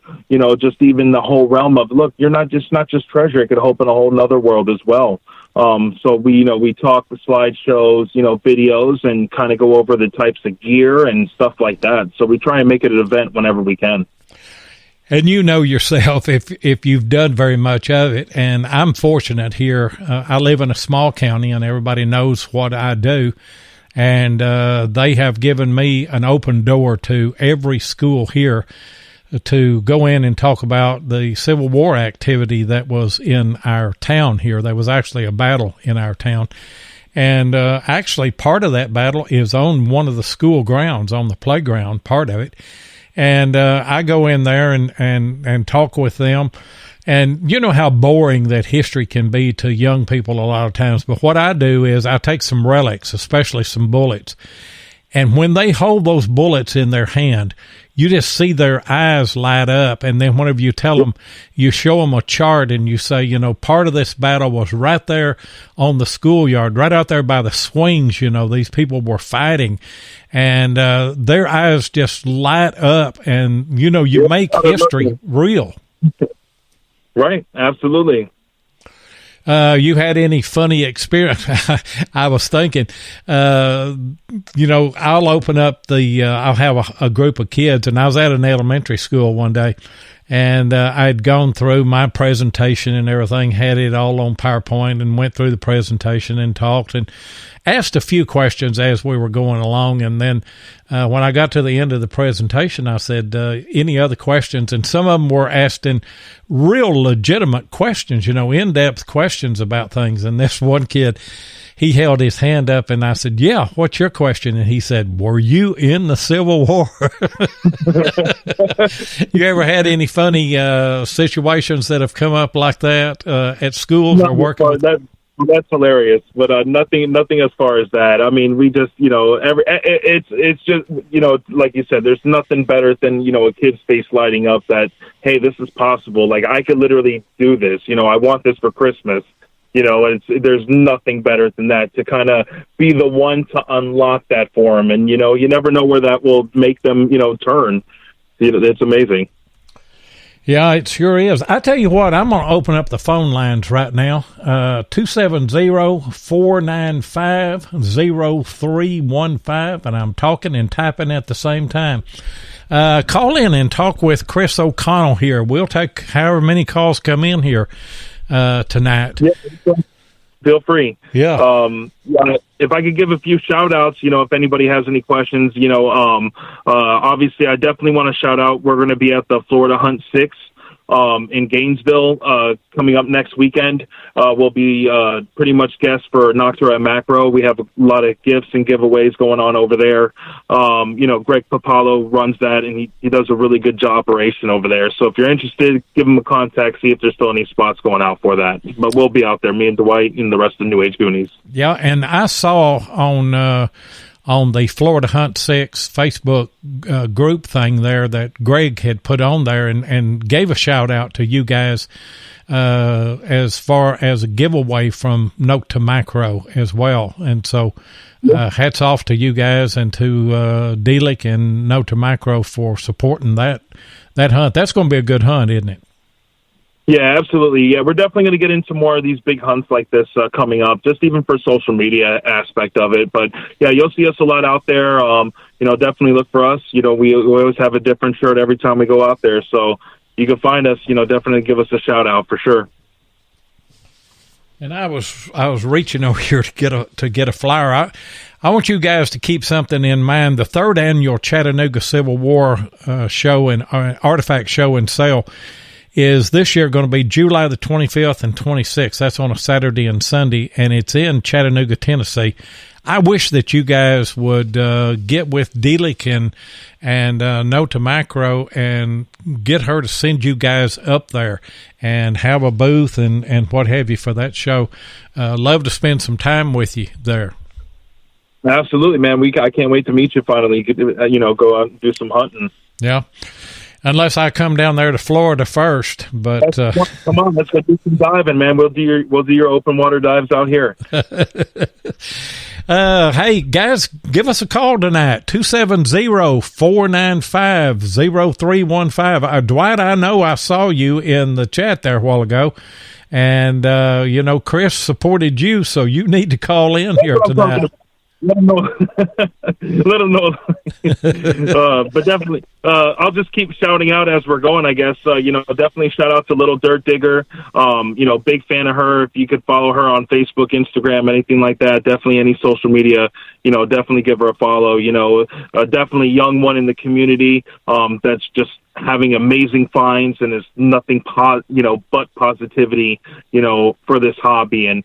Just even the whole realm of, look, you're not just treasure. It could open a whole nother world as well. So we talk with slideshows, videos, and kind of go over the types of gear and stuff like that. So we try and make it an event whenever we can. And yourself, if you've done very much of it, and I'm fortunate here. I live in a small county, and everybody knows what I do, and they have given me an open door to every school here to go in and talk about the Civil War activity that was in our town here. There was actually a battle in our town, and actually part of that battle is on one of the school grounds, on the playground, part of it. And I go in there and talk with them. And you know how boring that history can be to young people a lot of times. But what I do is I take some relics, especially some bullets. And when they hold those bullets in their hand, you just see their eyes light up. And then whenever you tell them, you show them a chart and you say, part of this battle was right there on the schoolyard, right out there by the swings. These people were fighting, and their eyes just light up, and, you make history real. Right. Absolutely. You had any funny experience? I was thinking, I'll open up I'll have a group of kids, and I was at an elementary school one day, and I'd gone through my presentation and everything, had it all on PowerPoint, and went through the presentation and talked and asked a few questions as we were going along. And then when I got to the end of the presentation, I said, any other questions? And some of them were asking real legitimate questions, in-depth questions about things. And this one kid, he held his hand up, and I said, yeah, what's your question? And he said, were you in the Civil War? You ever had any funny situations that have come up like that at schools or working with? That's hilarious, but nothing as far as that. I mean, we just, it's just, like you said, there's nothing better than, a kid's face lighting up that, hey, this is possible. Like, I could literally do this. I want this for Christmas. There's nothing better than that, to kind of be the one to unlock that for them. And, you never know where that will make them, turn. It's amazing. Yeah, it sure is. I tell you what, I'm going to open up the phone lines right now. 270-495-0315, and I'm talking and typing at the same time. Call in and talk with Chris O'Connell here. We'll take however many calls come in here tonight. Yeah, feel free. Yeah. If I could give a few shout outs, if anybody has any questions, obviously I definitely want to shout out. We're going to be at the Florida Hunt 6 in Gainesville coming up next weekend. We'll be pretty much guests for Noctura and Macro. We have a lot of gifts and giveaways going on over there. Greg Papalo runs that, and he does a really good job operation over there. So if you're interested, give him a contact, see if there's still any spots going out for that. But we'll be out there, me and Dwight and the rest of the New Age Goonies. Yeah, and I saw on the Florida Hunt 6 Facebook group thing there that Greg had put on there and gave a shout out to you guys as far as a giveaway from Note to Macro as well. And so hats off to you guys and to Delic and Note to Macro for supporting that hunt. That's going to be a good hunt, isn't it? Yeah, absolutely. Yeah, we're definitely going to get into more of these big hunts like this coming up, just even for social media aspect of it. But yeah, you'll see us a lot out there. Definitely look for us. We always have a different shirt every time we go out there. So you can find us, definitely give us a shout out for sure. And I was reaching over here to get a flyer. I want you guys to keep something in mind. The 3rd annual Chattanooga Civil War show and artifact show and sale is this year going to be July the 25th and 26th. That's on a Saturday and Sunday, and it's in Chattanooga, Tennessee. I wish that you guys would get with Delic and Note to Macro and get her to send you guys up there and have a booth and what have you for that show. Love to spend some time with you there. Absolutely, man. I can't wait to meet you finally. Go out and do some hunting. Yeah. Unless I come down there to Florida first, but come on, let's go do some diving, man. We'll do your open water dives out here. Hey guys, give us a call tonight, 270-495-0315. Dwight, I know I saw you in the chat there a while ago, and Chris supported you, so you need to call in here tonight. Let them know. But definitely, I'll just keep shouting out as we're going, I guess. Definitely shout out to Little Dirt Digger. Big fan of her. If you could follow her on Facebook, Instagram, anything like that, definitely any social media, definitely give her a follow. Definitely young one in the community that's just having amazing finds and is nothing but positivity, for this hobby. And,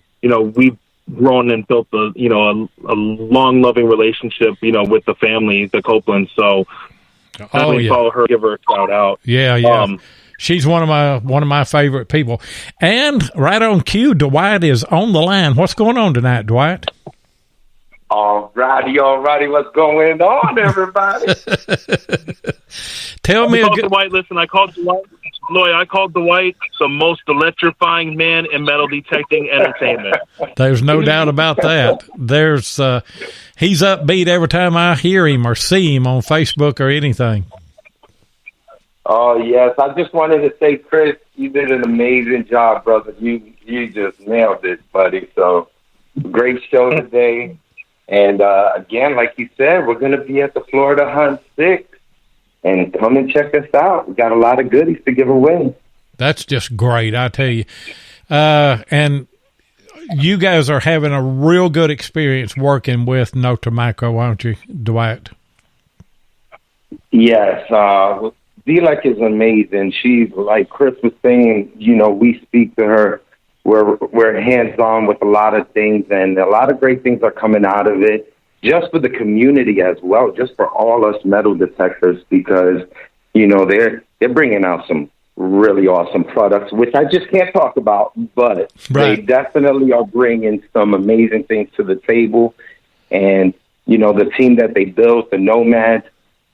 we've grown and built a long loving relationship, with the family, the Copelands. So definitely follow her, give her a shout out. Yeah. She's one of my favorite people. And right on cue, Dwight is on the line. What's going on tonight, Dwight? All righty. What's going on, everybody? Dwight. Listen, I called Dwight. Lloyd, I called Dwight the most electrifying man in metal detecting entertainment. There's no doubt about that. He's upbeat every time I hear him or see him on Facebook or anything. Oh, yes. I just wanted to say, Chris, you did an amazing job, brother. You just nailed it, buddy. So, great show today. And, again, like you said, we're going to be at the Florida Hunt 6. And come and check us out. We got a lot of goodies to give away. That's just great, I tell you. And you guys are having a real good experience working with Note to Macro, aren't you, Dwight? Yes. Delic is amazing. She's, like Chris was saying, we speak to her. We're hands-on with a lot of things, and a lot of great things are coming out of it. Just for the community as well, just for all us metal detectors, because, they're bringing out some really awesome products, which I just can't talk about, but they definitely are bringing some amazing things to the table. And, you know, the team that they built, the Nomads,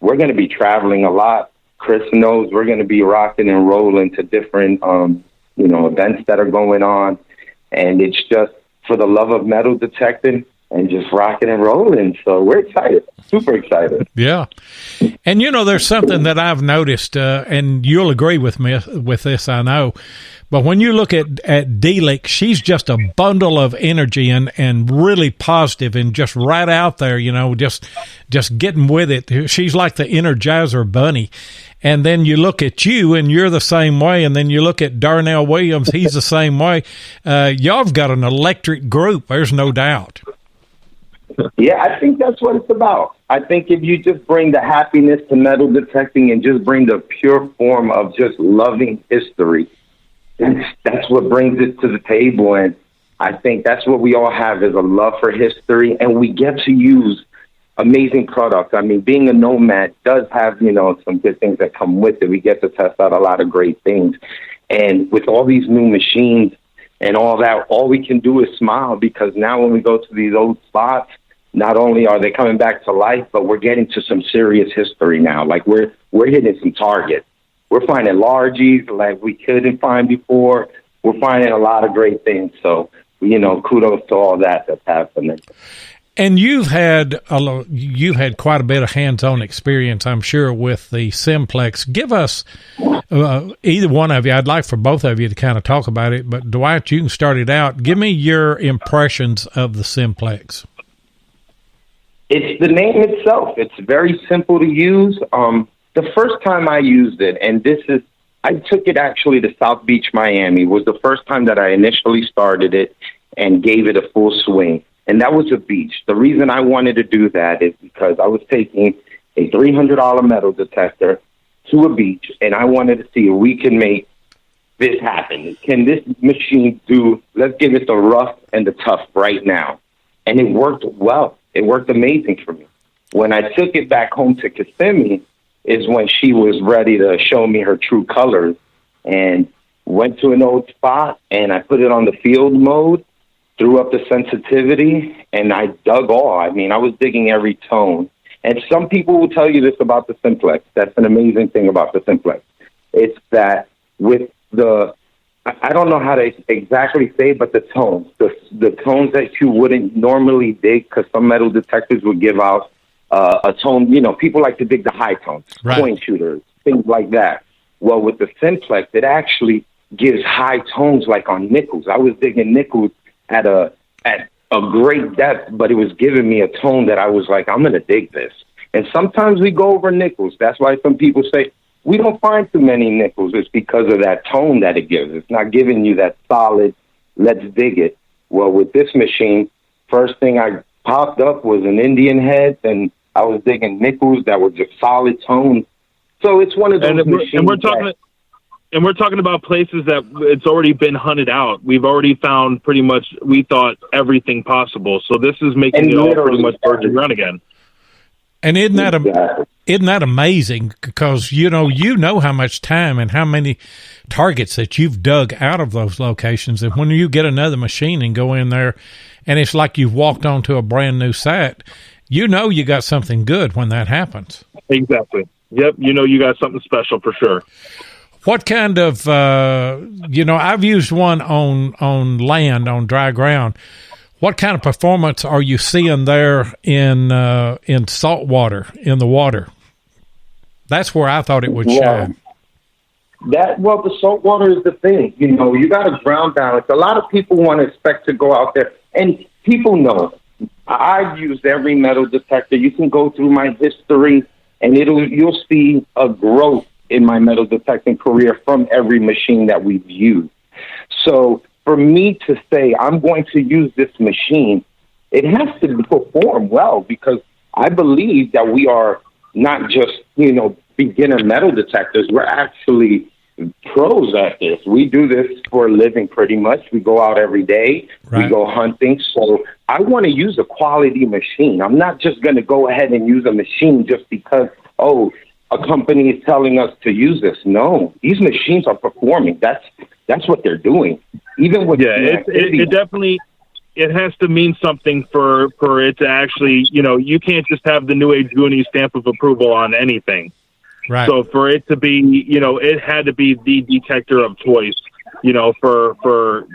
we're going to be traveling a lot. Chris knows we're going to be rocking and rolling to different, you know, events that are going on. And it's just for the love of metal detecting and just rocking and rolling. So we're excited, super excited. Yeah. And, you know, there's something that I've noticed, and you'll agree with me with this, I know. But when you look at D-Lick, she's just a bundle of energy and really positive and just right out there, you know, just getting with it. She's like the Energizer Bunny. And then you look at you, and you're the same way. And then you look at Darnell Williams, he's the same way. Y'all have got an electric group, there's no doubt. Yeah, I think that's what it's about. I think if you just bring the happiness to metal detecting and just bring the pure form of just loving history, that's what brings it to the table. And I think that's what we all have, is a love for history, and we get to use amazing products. I mean, being a Nomad does have, you know, some good things that come with it. We get to test out a lot of great things. And with all these new machines and all that, all we can do is smile, because now when we go to these old spots, not only are they coming back to life, but we're getting to some serious history now. Like we're hitting some targets. We're finding largies like we couldn't find before. We're finding a lot of great things. So, you know, kudos to all that's happening. And you've had quite a bit of hands-on experience, I'm sure, with the Simplex. Give us, either one of you, I'd like for both of you to kind of talk about it, but Dwight, you can start it out. Give me your impressions of the Simplex. It's the name itself. It's very simple to use. The first time I used it, and I took it actually to South Beach, Miami, was the first time that I initially started it and gave it a full swing. And that was a beach. The reason I wanted to do that is because I was taking a $300 metal detector to a beach, and I wanted to see if we can make this happen. Can this machine let's give it the rough and the tough right now. And it worked well. It worked amazing for me. When I took it back home to Kissimmee is when she was ready to show me her true colors, and went to an old spot, and I put it on the field mode, threw up the sensitivity, and I dug all. I mean, I was digging every tone. And some people will tell you this about the Simplex. That's an amazing thing about the Simplex. It's that with I don't know how to exactly say, but the tones, the tones that you wouldn't normally dig, because some metal detectors would give out a tone. You know, people like to dig the high tones, point shooters, things like that. Well, with the Simplex, it actually gives high tones, like on nickels. I was digging nickels at a great depth, but it was giving me a tone that I was like, I'm going to dig this. And sometimes we go over nickels. That's why some people say, we don't find too many nickels. It's because of that tone that it gives. It's not giving you that solid, let's dig it. Well, with this machine, first thing I popped up was an Indian head, and I was digging nickels that were just solid tones. So it's one of those machines. And we're talking about places that it's already been hunted out. We've already found pretty much, we thought, everything possible. So this is making it all pretty much virgin ground again. And isn't that amazing? Because you know how much time and how many targets that you've dug out of those locations, and when you get another machine and go in there, and it's like you've walked onto a brand new site, you know you got something good when that happens. Exactly. Yep. You know you got something special for sure. What kind of I've used one on land, on dry ground. What kind of performance are you seeing there in salt water, in the water? That's where I thought it would shine. The salt water is the thing. You know, you got a ground balance. A lot of people want to expect to go out there, and people know. I've used every metal detector. You can go through my history, and you'll see a growth in my metal detecting career from every machine that we've used. So for me to say I'm going to use this machine, it has to perform well, because I believe that we are not just, beginner metal detectors. We're actually pros at this. We do this for a living pretty much. We go out every day. Right. We go hunting. So I want to use a quality machine. I'm not just going to go ahead and use a machine just because, a company is telling us to use this. No, these machines are performing. That's what they're doing. Even with it definitely. It has to mean something for it to actually, you can't just have the New Age Goonies stamp of approval on anything. Right. So for it to be, it had to be the detector of choice, to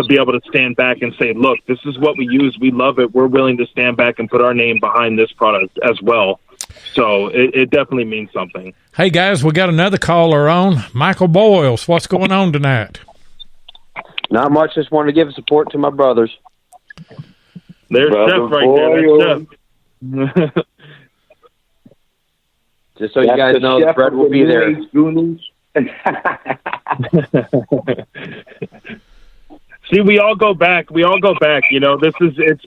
be able to stand back and say, look, this is what we use. We love it. We're willing to stand back and put our name behind this product as well. So it definitely means something. Hey, guys, we got another caller on. Michael Boyles, what's going on tonight? Not much. Just wanted to give support to my brothers. There's Steph right there. That's Steph. Just so you guys know, the bread will be there. See, we all go back. It's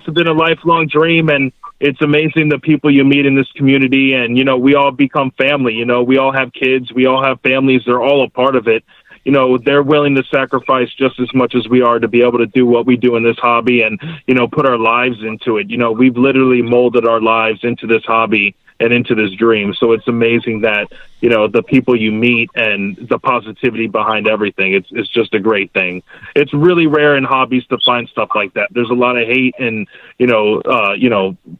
been a lifelong dream, and it's amazing the people you meet in this community, and we all become family. We all have kids, we all have families. They're all a part of it. They're willing to sacrifice just as much as we are to be able to do what we do in this hobby and, put our lives into it. We've literally molded our lives into this hobby and into this dream. So it's amazing that, the people you meet and the positivity behind everything, it's just a great thing. It's really rare in hobbies to find stuff like that. There's a lot of hate and,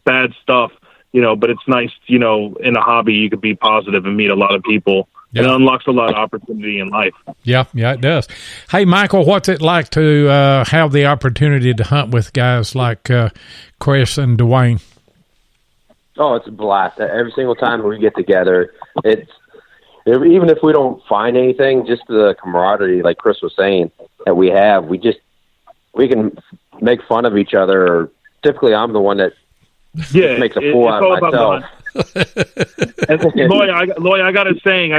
bad stuff, but it's nice, in a hobby, you could be positive and meet a lot of people. Yeah. It unlocks a lot of opportunity in life. Yeah, it does. Hey, Michael, what's it like to have the opportunity to hunt with guys like Chris and Dwayne? Oh, it's a blast. Every single time we get together, even if we don't find anything, just the camaraderie, like Chris was saying, that we have, we can make fun of each other. Or typically, I'm the one that makes a fool out of myself. Loy, I got a saying.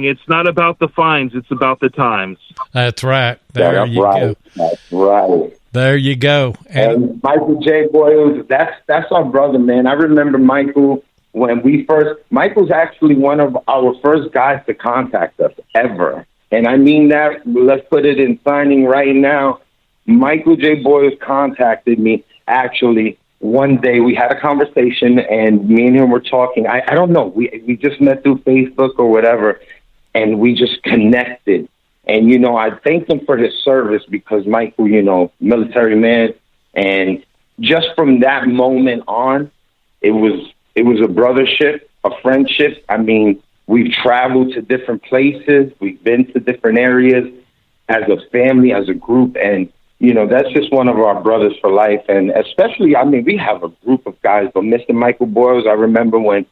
It's not about the fines; it's about the times. That's right. There you go. That's right. There you go. And Michael J. Boyles, that's our brother, man. I remember Michael when Michael's actually one of our first guys to contact us ever, and I mean that. Let's put it in signing right now. Michael J. Boyles contacted me actually. One day we had a conversation and me and him were talking. I don't know. We just met through Facebook or whatever, and we just connected. And, I thanked him for his service because Michael, military man. And just from that moment on, it was a brothership, a friendship. I mean, we've traveled to different places. We've been to different areas as a family, as a group. And, that's just one of our brothers for life. And especially, we have a group of guys, but Mr. Michael Boyles, I remember when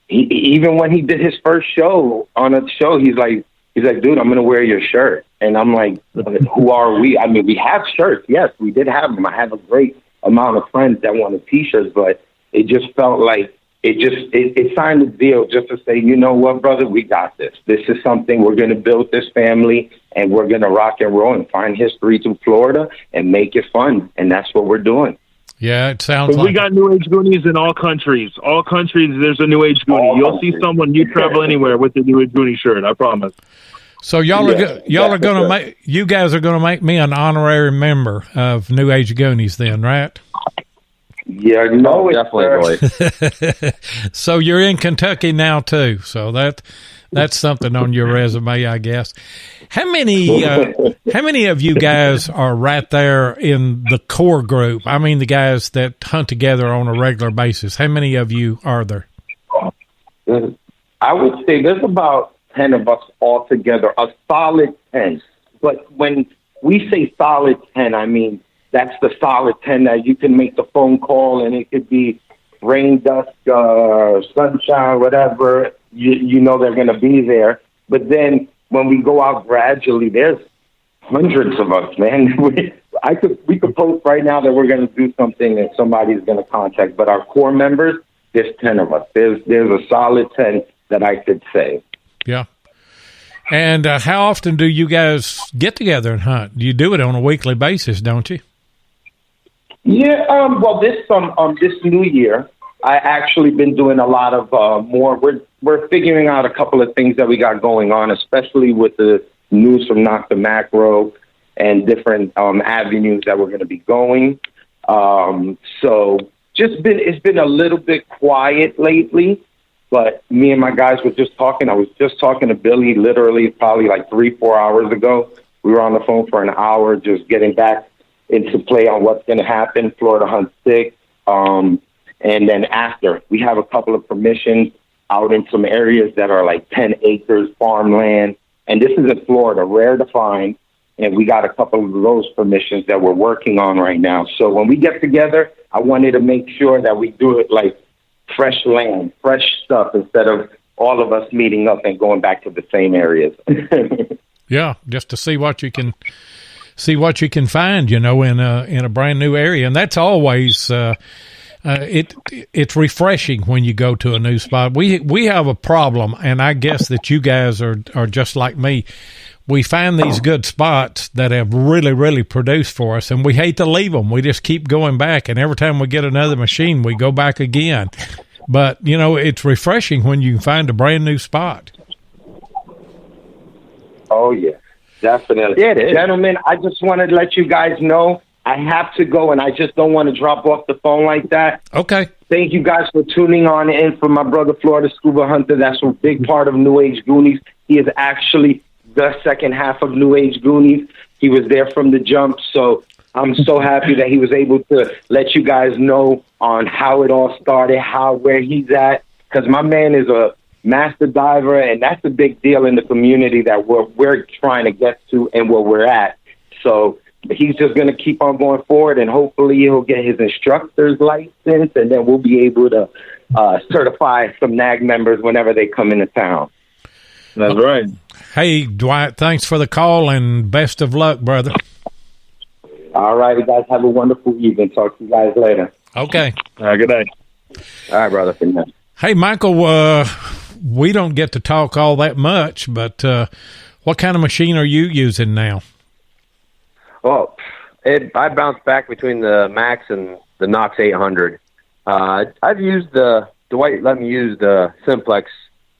even when he did his first show on a show, he's like, dude, I'm going to wear your shirt. And I'm like, who are we? We have shirts. Yes, we did have them. I have a great amount of friends that wanted T-shirts, but it just felt like it signed the deal just to say, you know what, brother, we got this. This is something we're going to build this family, and we're going to rock and roll and find history to Florida and make it fun. And that's what we're doing. Yeah, it sounds like we got New Age Goonies in all countries. All countries, there's a New Age Goonie. You'll see someone, you travel anywhere with the New Age Goonie shirt, I promise. So you guys are going to make me an honorary member of New Age Goonies then, right? Yeah, definitely. So you're in Kentucky now too. So that's something on your resume, I guess. How many of you guys are right there in the core group? I mean, the guys that hunt together on a regular basis. How many of you are there? I would say there's about 10 of us all together, a solid 10. But when we say solid 10, I mean, that's the solid 10 that you can make the phone call and it could be rain, dust, sunshine, whatever. You know they're going to be there. But then when we go out gradually, there's hundreds of us, man. We could post right now that we're going to do something and somebody's going to contact. But our core members, there's 10 of us. There's a solid 10 that I could say. Yeah. And how often do you guys get together and hunt? You do it on a weekly basis, don't you? Yeah. Well, this new year, I actually been doing a lot of more. We're figuring out a couple of things that we got going on, especially with the news from Knock the Macro and different avenues that we're going to be going. So it's been a little bit quiet lately. But me and my guys were just talking. I was just talking to Billy literally probably like 3-4 hours ago. We were on the phone for an hour just getting back into play on what's going to happen, Florida Hunt 6. And then after, we have a couple of permissions out in some areas that are like 10 acres farmland. And this is in Florida, rare to find. And we got a couple of those permissions that we're working on right now. So when we get together, I wanted to make sure that we do it like fresh land, fresh stuff, instead of all of us meeting up and going back to the same areas. Yeah, just to see what you can find, in a brand new area. And that's always, it's refreshing when you go to a new spot. We have a problem, and I guess that you guys are just like me. We find these good spots that have really, really produced for us, and we hate to leave them. We just keep going back, and every time we get another machine, we go back again. But, it's refreshing when you find a brand new spot. Oh, yeah, definitely. Yeah, it is. Gentlemen, I just wanted to let you guys know I have to go, and I just don't want to drop off the phone like that. Okay. Thank you guys for tuning on in for my brother, Florida Scuba Hunter. That's a big part of New Age Goonies. He is actually the second half of New Age Goonies. He was there from the jump, so I'm so happy that he was able to let you guys know on how it all started, where he's at, because my man is a master diver, and that's a big deal in the community that we're trying to get to and where we're at. So he's just going to keep on going forward, and hopefully he'll get his instructor's license, and then we'll be able to certify some NAG members whenever they come into town. That's right. Hey, Dwight, thanks for the call, and best of luck, brother. All right, you guys have a wonderful evening. Talk to you guys later. Okay. Good night. All right, brother. Good night. Hey, Michael, we don't get to talk all that much, but what kind of machine are you using now? Well, I bounce back between the Max and the Knox 800. I've used Dwight let me use the Simplex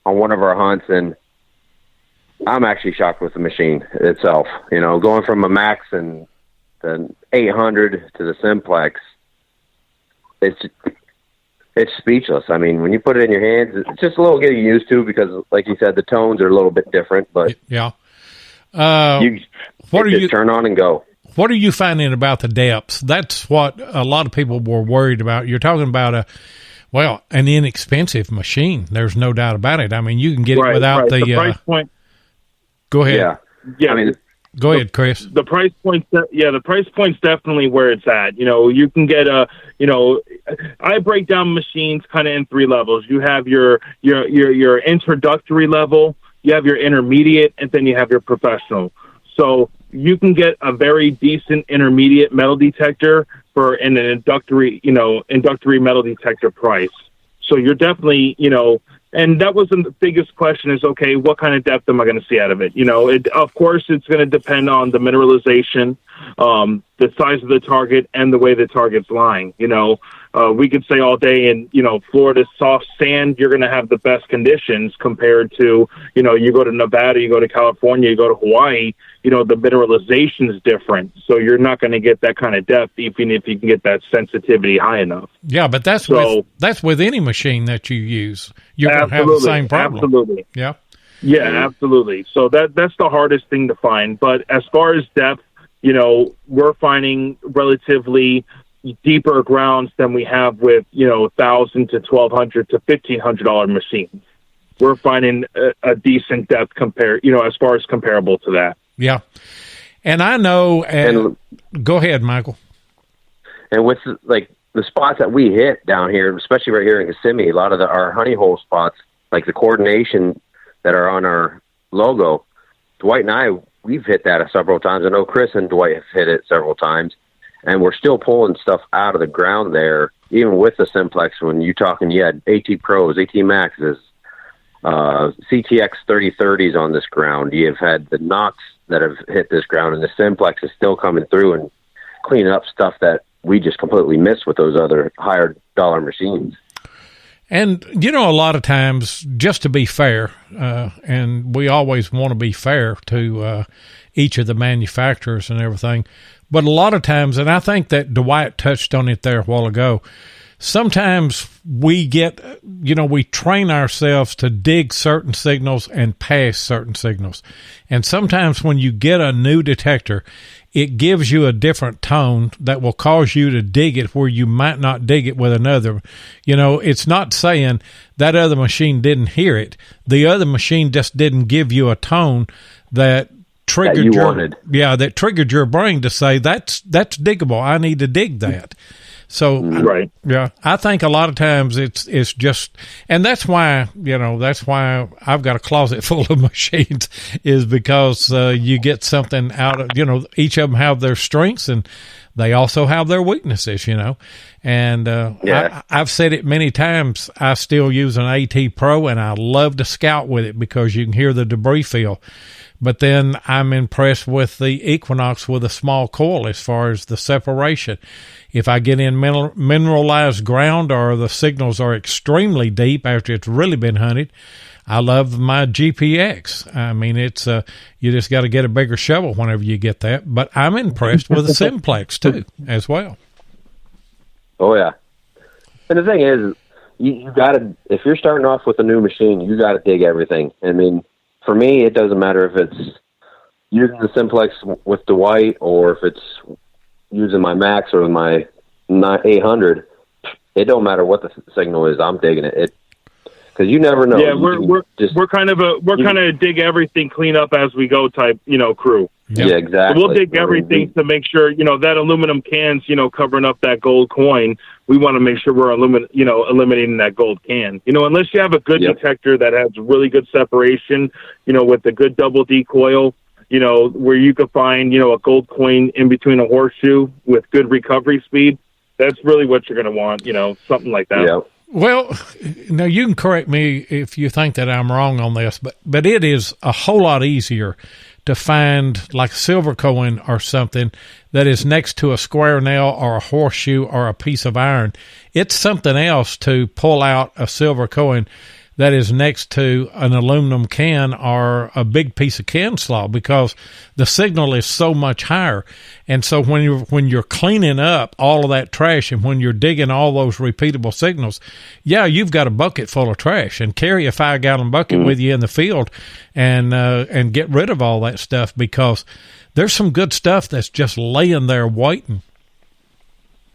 on one of our hunts, and I'm actually shocked with the machine itself. Going from a Max and the 800 to the Simplex, it's speechless. I mean, when you put it in your hands, it's just a little getting used to, because, like you said, the tones are a little bit different. But yeah, turn on and go. What are you finding about the depths? That's what a lot of people were worried about. You're talking about an inexpensive machine. There's no doubt about it. I mean, you can get it without the price point. Go ahead. Yeah. I mean, go ahead, Chris. The price point. The price point's definitely where it's at. You can get I break down machines kind of in 3 levels. You have your introductory level, you have your intermediate, and then you have your professional. So you can get a very decent intermediate metal detector for an introductory metal detector price. So you're definitely, and that wasn't the biggest question is, okay, what kind of depth am I going to see out of it? Of course, it's going to depend on the mineralization, the size of the target, and the way the target's lying. We could say all day in, Florida's soft sand, you're going to have the best conditions compared to, you go to Nevada, you go to California, you go to Hawaii, the mineralization is different. So you're not going to get that kind of depth, even if you can get that sensitivity high enough. Yeah, but that's with any machine that you use. You're going to have the same problem. Absolutely. Yeah. Yeah, absolutely. So that's the hardest thing to find. But as far as depth, we're finding relatively deeper grounds than we have with, $1,000 to $1,200 to $1,500 machines. We're finding a decent depth as far as comparable to that. Yeah. And I know, go ahead, Michael. And with the spots that we hit down here, especially right here in Kissimmee, a lot of our honey hole spots, like the coordination that are on our logo, Dwight and I, we've hit that several times. I know Chris and Dwight have hit it several times, and we're still pulling stuff out of the ground there, even with the Simplex. When you're talking, you had AT Pros, AT Maxes, CTX 3030s on this ground. You've had the Knox that have hit this ground, and the Simplex is still coming through and cleaning up stuff that we just completely missed with those other higher dollar machines. And, a lot of times, just to be fair, and we always want to be fair to each of the manufacturers and everything, but a lot of times, and I think that Dwight touched on it there a while ago, sometimes we get, we train ourselves to dig certain signals and pass certain signals. And sometimes when you get a new detector, it gives you a different tone that will cause you to dig it where you might not dig it with another. It's not saying that other machine didn't hear it. The other machine just didn't give you a tone that triggered that triggered your brain to say that's diggable. I need to dig that. So right. Yeah, I think a lot of times it's just, and that's why I've got a closet full of machines, is because you get something out of, each of them have their strengths and they also have their weaknesses, and I've said it many times. I still use an AT Pro and I love to scout with it because you can hear the debris fill. But then I'm impressed with the Equinox with a small coil as far as the separation. If I get in mineralized ground or the signals are extremely deep after it's really been hunted, I love my GPX. I mean, it's you just got to get a bigger shovel whenever you get that. But I'm impressed with the Simplex too, as well. Oh yeah, and the thing is, you got to, if you're starting off with a new machine, you got to dig everything. I mean, for me, it doesn't matter if it's using the Simplex with the white or if it's using my Max or my 800. It don't matter what the signal is. I'm digging it. Because you never know. Yeah, we're kind of a dig everything, clean up as we go type, crew. Yeah, exactly. So we'll dig everything to make sure, that aluminum cans, covering up that gold coin. We want to make sure we're eliminating that gold can. Unless you have a good detector that has really good separation, with a good double D coil, where you could find, a gold coin in between a horseshoe with good recovery speed. That's really what you're going to want, something like that. Yeah. Well, now you can correct me if you think that I'm wrong on this, but it is a whole lot easier to find like a silver coin or something that is next to a square nail or a horseshoe or a piece of iron. It's something else to pull out a silver coin that is next to an aluminum can or a big piece of can slaw, because the signal is so much higher. And so when you're cleaning up all of that trash and when you're digging all those repeatable signals, you've got a bucket full of trash, and carry a 5-gallon bucket with you in the field and get rid of all that stuff, because there's some good stuff that's just laying there waiting.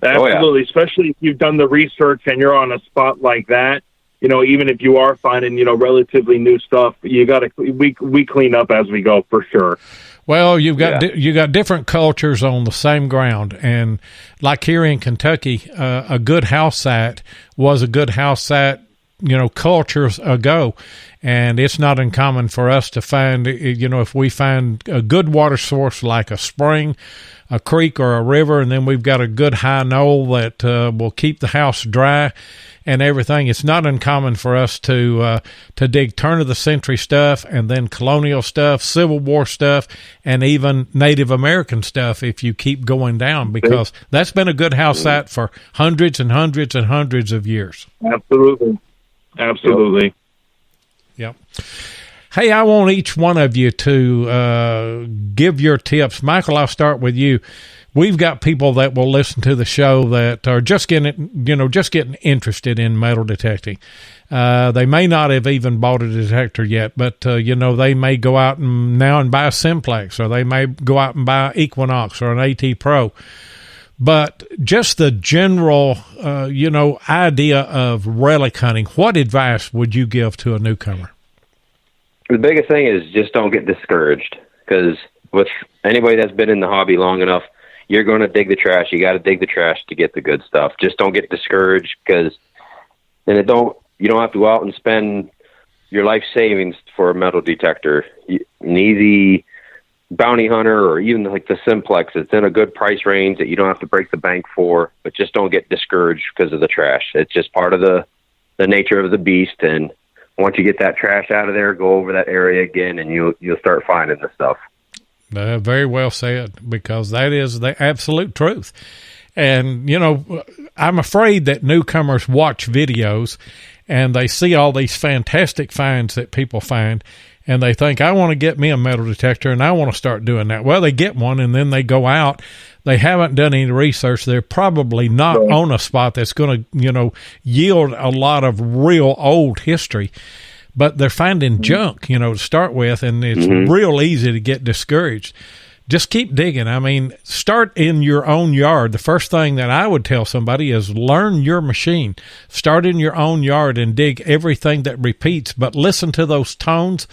Absolutely, especially if you've done the research and you're on a spot like that. Even if you are finding, relatively new stuff, we clean up as we go for sure. Well, you got different cultures on the same ground, and like here in Kentucky, a good house site was a good house site, cultures ago, and it's not uncommon for us to find, if we find a good water source like a spring, a creek, or a river, and then we've got a good high knoll that will keep the house dry and everything. It's not uncommon for us to dig turn of the century stuff, and then colonial stuff, Civil War stuff, and even Native American stuff if you keep going down, because that's been a good house site for hundreds and hundreds and hundreds of years. Absolutely. Yep. Hey, I want each one of you to give your tips. Michael, I'll start with you. We've got people that will listen to the show that are just getting interested in metal detecting. They may not have even bought a detector yet, but they may go out and buy a Simplex, or they may go out and buy Equinox or an AT Pro. But just the general, idea of relic hunting, what advice would you give to a newcomer? The biggest thing is just don't get discouraged, because with anybody that's been in the hobby long enough, you're going to dig the trash. You got to dig the trash to get the good stuff. Just don't get discouraged, because you don't have to go out and spend your life savings for a metal detector. An easy bounty hunter, or even like the Simplex, it's in a good price range that you don't have to break the bank for, but just don't get discouraged because of the trash. It's just part of the nature of the beast, and once you get that trash out of there, go over that area again, and you'll start finding the stuff. Very well said, because that is the absolute truth. And, I'm afraid that newcomers watch videos and they see all these fantastic finds that people find, and they think, I want to get me a metal detector and I want to start doing that. Well, they get one and then they go out. They haven't done any research. They're probably not on a spot that's going to, yield a lot of real old history, but they're finding junk, to start with, and it's real easy to get discouraged. Just keep digging. I mean, start in your own yard. The first thing that I would tell somebody is learn your machine. Start in your own yard and dig everything that repeats, but listen to those tones.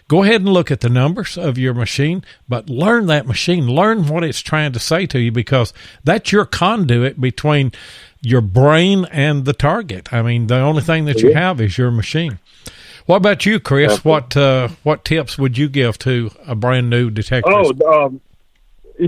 Go ahead and look at the numbers of your machine, but learn that machine. Learn what it's trying to say to you, because that's your conduit between your brain and the target. I mean, the only thing that you have is your machine. What about you, Chris? What tips would you give to a brand new detectorist?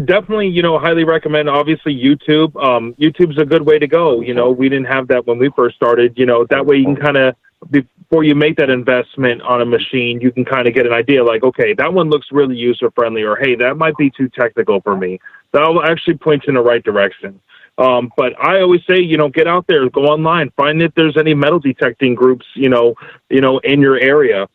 Definitely, highly recommend, obviously, YouTube. YouTube's a good way to go. We didn't have that when we first started. That way you can kind of, before you make that investment on a machine, you can kind of get an idea like, okay, that one looks really user-friendly, or, hey, that might be too technical for me. That'll actually point you in the right direction. But I always say, get out there, go online, find if there's any metal detecting groups, in your area,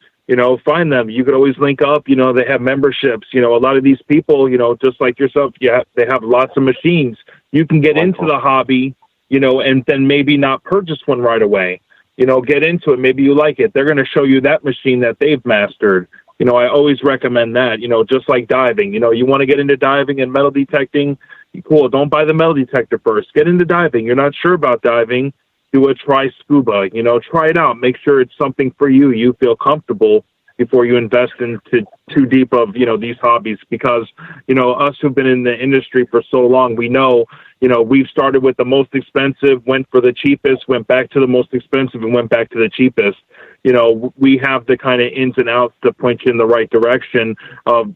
find them. You could always link up, they have memberships, a lot of these people, just like yourself, they have lots of machines. You can get into the hobby, and then maybe not purchase one right away, get into it. Maybe you like it. They're going to show you that machine that they've mastered. I always recommend that, just like diving, you want to get into diving and metal detecting. Cool. Don't buy the metal detector first. Get into diving. You're not sure about diving. Try scuba, try it out. Make sure it's something for you. You feel comfortable before you invest into too deep of, these hobbies, because, us who've been in the industry for so long, we know, we've started with the most expensive, went for the cheapest, went back to the most expensive, and went back to the cheapest. We have the kind of ins and outs to point you in the right direction of,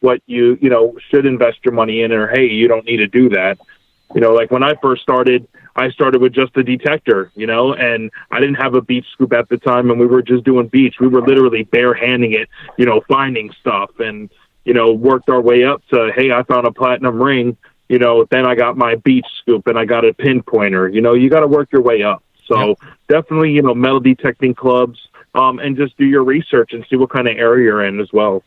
what you should invest your money in, or, hey, you don't need to do that. Like when I first started, I started with just a detector, and I didn't have a beach scoop at the time, and we were just doing beach. We were literally barehanding it, finding stuff, and, worked our way up to, hey, I found a platinum ring, then I got my beach scoop and I got a pinpointer. You got to work your way up. So definitely, metal detecting clubs, and just do your research and see what kind of area you're in as well.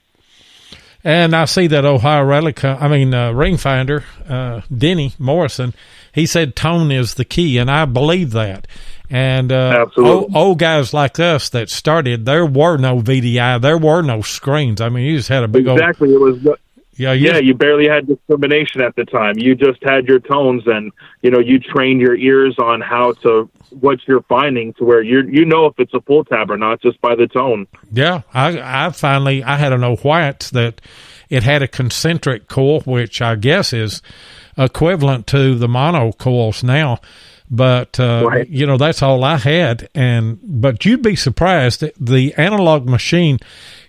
And I see that Ohio Relic, ring finder, Denny Morrison, he said tone is the key, and I believe that. And old guys like us that started, there were no VDI, there were no screens. I mean, you just had a big Exactly. It was you barely had discrimination at the time. You just had your tones, and you trained your ears on what you're finding, to where if it's a pull tab or not just by the tone. Yeah, I had an old white that it had a concentric coil, which I guess is equivalent to the mono coils now. But that's all I had. But you'd be surprised that the analog machine,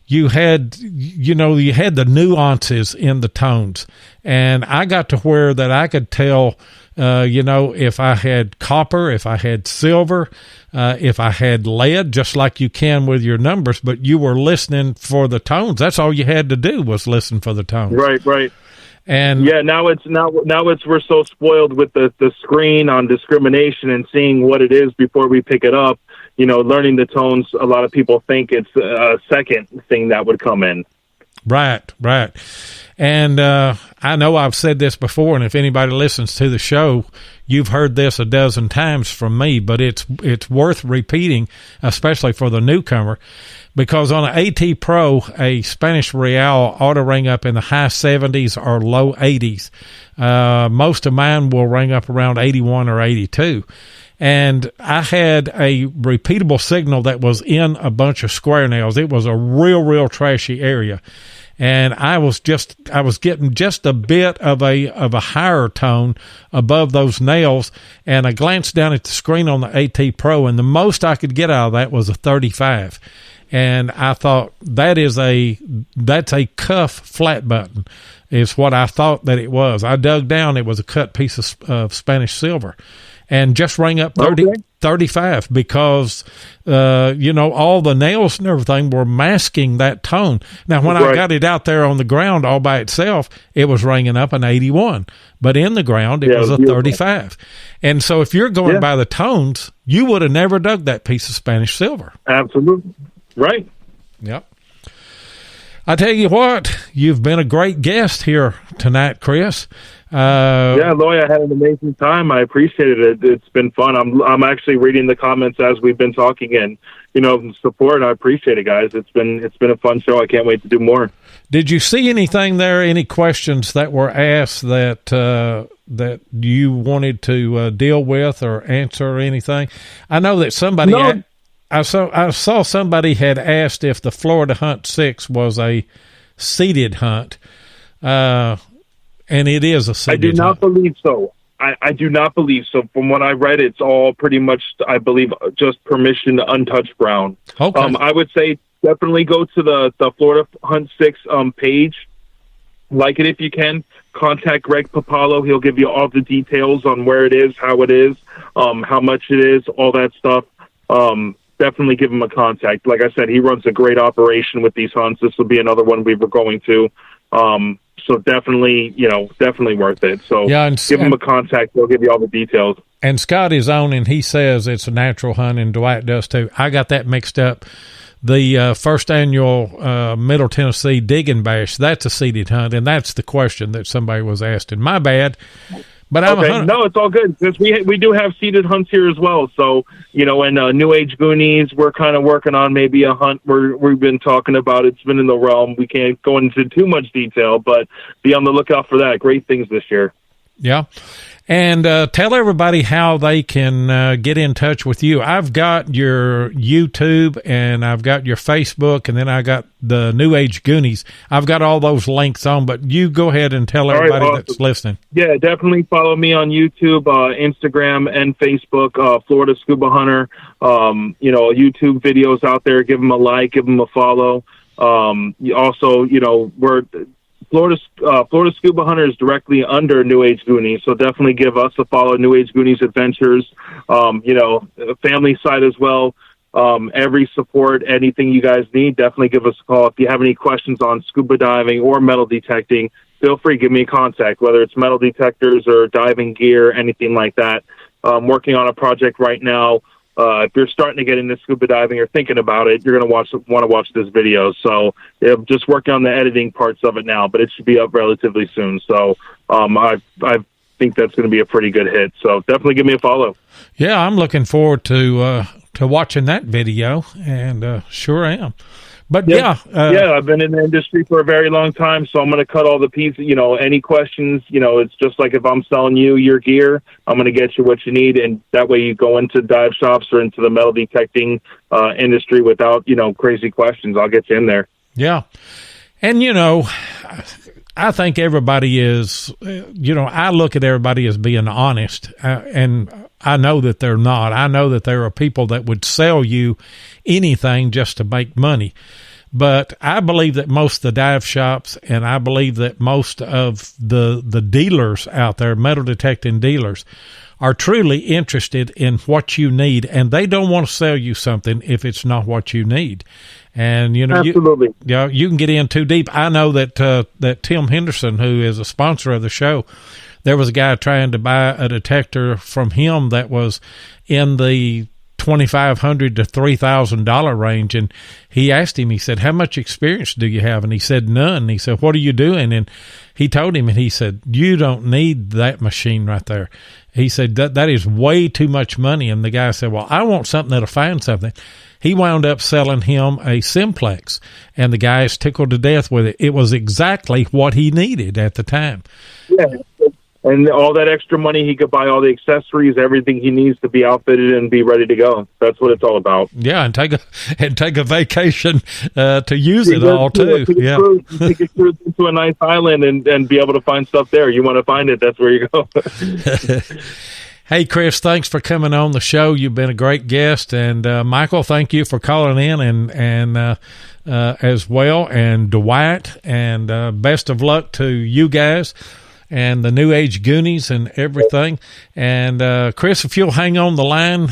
you had the nuances in the tones, and I got to where that I could tell, if I had copper, if I had silver, if I had lead, just like you can with your numbers, but you were listening for the tones. That's all you had to do was listen for the tones. Right. And now we're so spoiled with the screen on discrimination and seeing what it is before we pick it up. Learning the tones, a lot of people think it's a second thing that would come in. Right. And I know I've said this before, and if anybody listens to the show, you've heard this a dozen times from me, but it's worth repeating, especially for the newcomer, because on an AT Pro, a Spanish Real ought to ring up in the high 70s or low 80s. Most of mine will ring up around 81 or 82. And I had a repeatable signal that was in a bunch of square nails. It was a real trashy area. And I was getting just a bit of a higher tone above those nails. And I glanced down at the screen on the AT Pro, and the most I could get out of that was a 35. And I thought that's a cuff flat button is what I thought that it was. I dug down. It was a cut piece of Spanish silver, and just rang up 35 because, all the nails and everything were masking that tone. Now, when I got it out there on the ground all by itself, it was ringing up an 81. But in the ground, it was a 35. And so if you're going by the tones, you would have never dug that piece of Spanish silver. Absolutely. Right. Yep. I tell you what, you've been a great guest here tonight, Chris. Yeah, Loy, I had an amazing time. I appreciated it. It's been fun. I'm actually reading the comments as we've been talking, and support. I appreciate it, guys. It's been a fun show. I can't wait to do more. Did you see anything there? Any questions that were asked that you wanted to deal with or answer or anything? I know that somebody. No. I saw somebody had asked if the Florida Hunt 6 was a seated hunt, and it is a seated hunt. I do not believe so. I do not believe so. From what I read, it's all pretty much, I believe, just permission to untouched ground. Okay. I would say definitely go to the Florida Hunt 6 page. Like it if you can. Contact Greg Papalo. He'll give you all the details on where it is, how it is, how much it is, all that stuff. Definitely give him a contact. Like I said, he runs a great operation with these hunts. This will be another one we were going to. So definitely worth it. So yeah, give him a contact. They'll give you all the details. And Scott is on, and he says it's a natural hunt, and Dwight does too. I got that mixed up. The first annual Middle Tennessee Digging Bash, that's a seated hunt, and that's the question that somebody was asking. My bad. But I'm okay. No, it's all good because we do have seated hunts here as well. So and New Age Goonies, we're kind of working on maybe a hunt we've been talking about. It's been in the realm. We can't go into too much detail, but be on the lookout for that. Great things this year. Yeah. And tell everybody how they can get in touch with you. I've got your YouTube, and I've got your Facebook, and then I got the New Age Goonies. I've got all those links on, but you go ahead and tell everybody that's listening. Yeah, definitely follow me on YouTube, Instagram, and Facebook, Florida Scuba Hunter. YouTube videos out there. Give them a like, give them a follow. We're Florida Scuba Hunter is directly under New Age Goonies, so definitely give us a follow. New Age Goonies Adventures, family side as well. Every support, anything you guys need, definitely give us a call. If you have any questions on scuba diving or metal detecting, feel free, give me a contact, whether it's metal detectors or diving gear, anything like that. I'm working on a project right now. If you're starting to get into scuba diving or thinking about it, you're going to want to watch this video. So I'm just working on the editing parts of it now, but it should be up relatively soon. So I think that's going to be a pretty good hit. So definitely give me a follow. Yeah, I'm looking forward to watching that video, and sure am. But I've been in the industry for a very long time, so I'm going to cut all the pieces. Any questions, it's just like if I'm selling you your gear, I'm going to get you what you need, and that way you go into dive shops or into the metal detecting industry without, crazy questions. I'll get you in there. Yeah. And, I think everybody is, I look at everybody as being honest, and I know that they're not. I know that there are people that would sell you anything just to make money. But I believe that most of the dive shops, and I believe that most of the dealers out there, metal detecting dealers, are truly interested in what you need, and they don't want to sell you something if it's not what you need. And absolutely, you can get in too deep. I know that that Tim Henderson, who is a sponsor of the show, there was a guy trying to buy a detector from him that was in the $2,500 to $3,000 range, and he asked him, he said, how much experience do you have? And he said, none. And he said, what are you doing? And he told him, and he said, you don't need that machine right there. He said, that is way too much money. And the guy said, well, I want something that'll find something. He wound up selling him a Simplex, and the guy is tickled to death with it. It was exactly what he needed at the time. Yeah. And all that extra money, he could buy all the accessories, everything he needs to be outfitted and be ready to go. That's what it's all about. Yeah, and take a vacation to use it all too. Yeah, take a cruise into a nice island and be able to find stuff there. You want to find it, that's where you go. Hey, Chris, thanks for coming on the show. You've been a great guest, and Michael, thank you for calling in and as well, and Dwight, and best of luck to you guys and the New Age Goonies and everything. And Chris, if you'll hang on the line,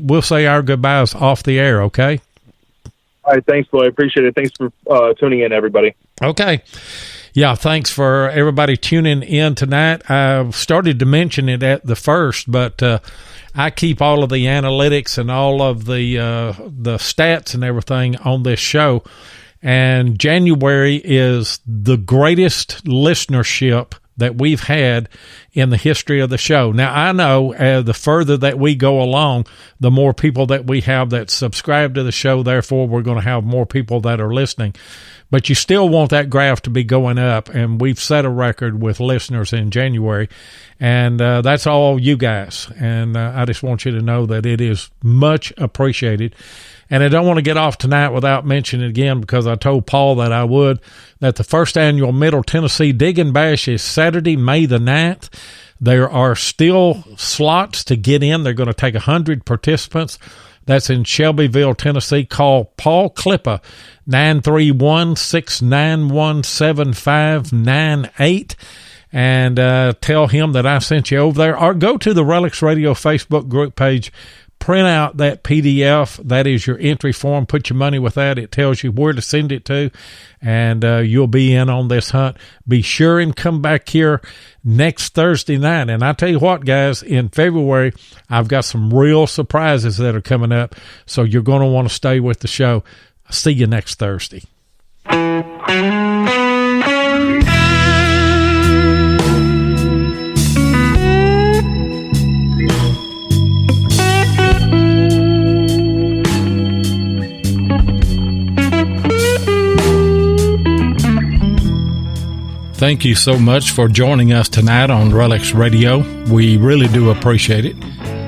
we'll say our goodbyes off the air, okay? All right, thanks, Lloyd. Appreciate it. Thanks for tuning in, everybody. Okay. Yeah, thanks for everybody tuning in tonight. I started to mention it at the first, but I keep all of the analytics and all of the stats and everything on this show. And January is the greatest listenership that we've had in the history of the show. Now, I know the further that we go along, the more people that we have that subscribe to the show, therefore we're going to have more people that are listening. But you still want that graph to be going up, and we've set a record with listeners in January, and that's all you guys. And I just want you to know that it is much appreciated. And I don't want to get off tonight without mentioning it again, because I told Paul that I would, that the first annual Middle Tennessee Digging Bash is Saturday, May the 9th. There are still slots to get in. They're going to take 100 participants. That's in Shelbyville, Tennessee. Call Paul Klippa, 931-691-7598, and tell him that I sent you over there. Or go to the Relics Radio Facebook group page. Print out that PDF. That is your entry form. Put your money with that. It tells you where to send it to, and you'll be in on this hunt. Be sure and come back here next Thursday night. And I tell you what, guys, in February, I've got some real surprises that are coming up, so you're going to want to stay with the show. I'll see you next Thursday. Thank you so much for joining us tonight on Relics Radio. We really do appreciate it.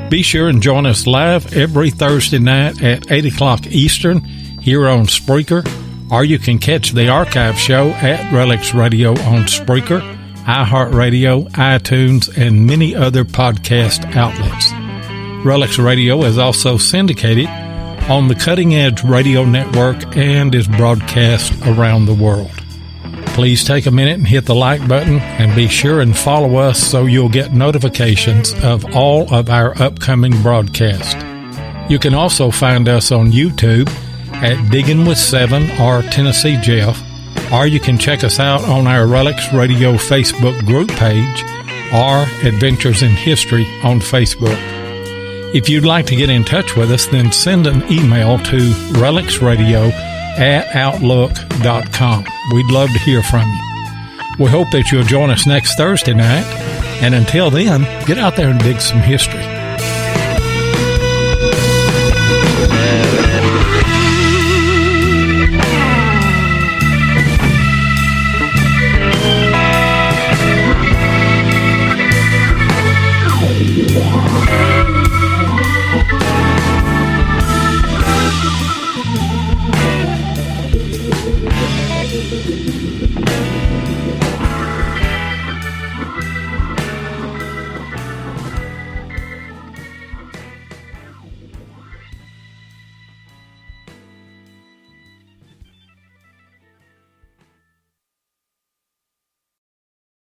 Be sure and join us live every Thursday night at 8 o'clock Eastern here on Spreaker, or you can catch the archive show at Relics Radio on Spreaker, iHeartRadio, iTunes, and many other podcast outlets. Relics Radio is also syndicated on the Cutting Edge Radio Network and is broadcast around the world. Please take a minute and hit the like button, and be sure and follow us so you'll get notifications of all of our upcoming broadcasts. You can also find us on YouTube at Digging with 7 or Tennessee Jeff, or you can check us out on our Relics Radio Facebook group page or Adventures in History on Facebook. If you'd like to get in touch with us, then send an email to relicsradio@outlook.com. We'd love to hear from you. We hope that you'll join us next Thursday night, and until then, get out there and dig some history.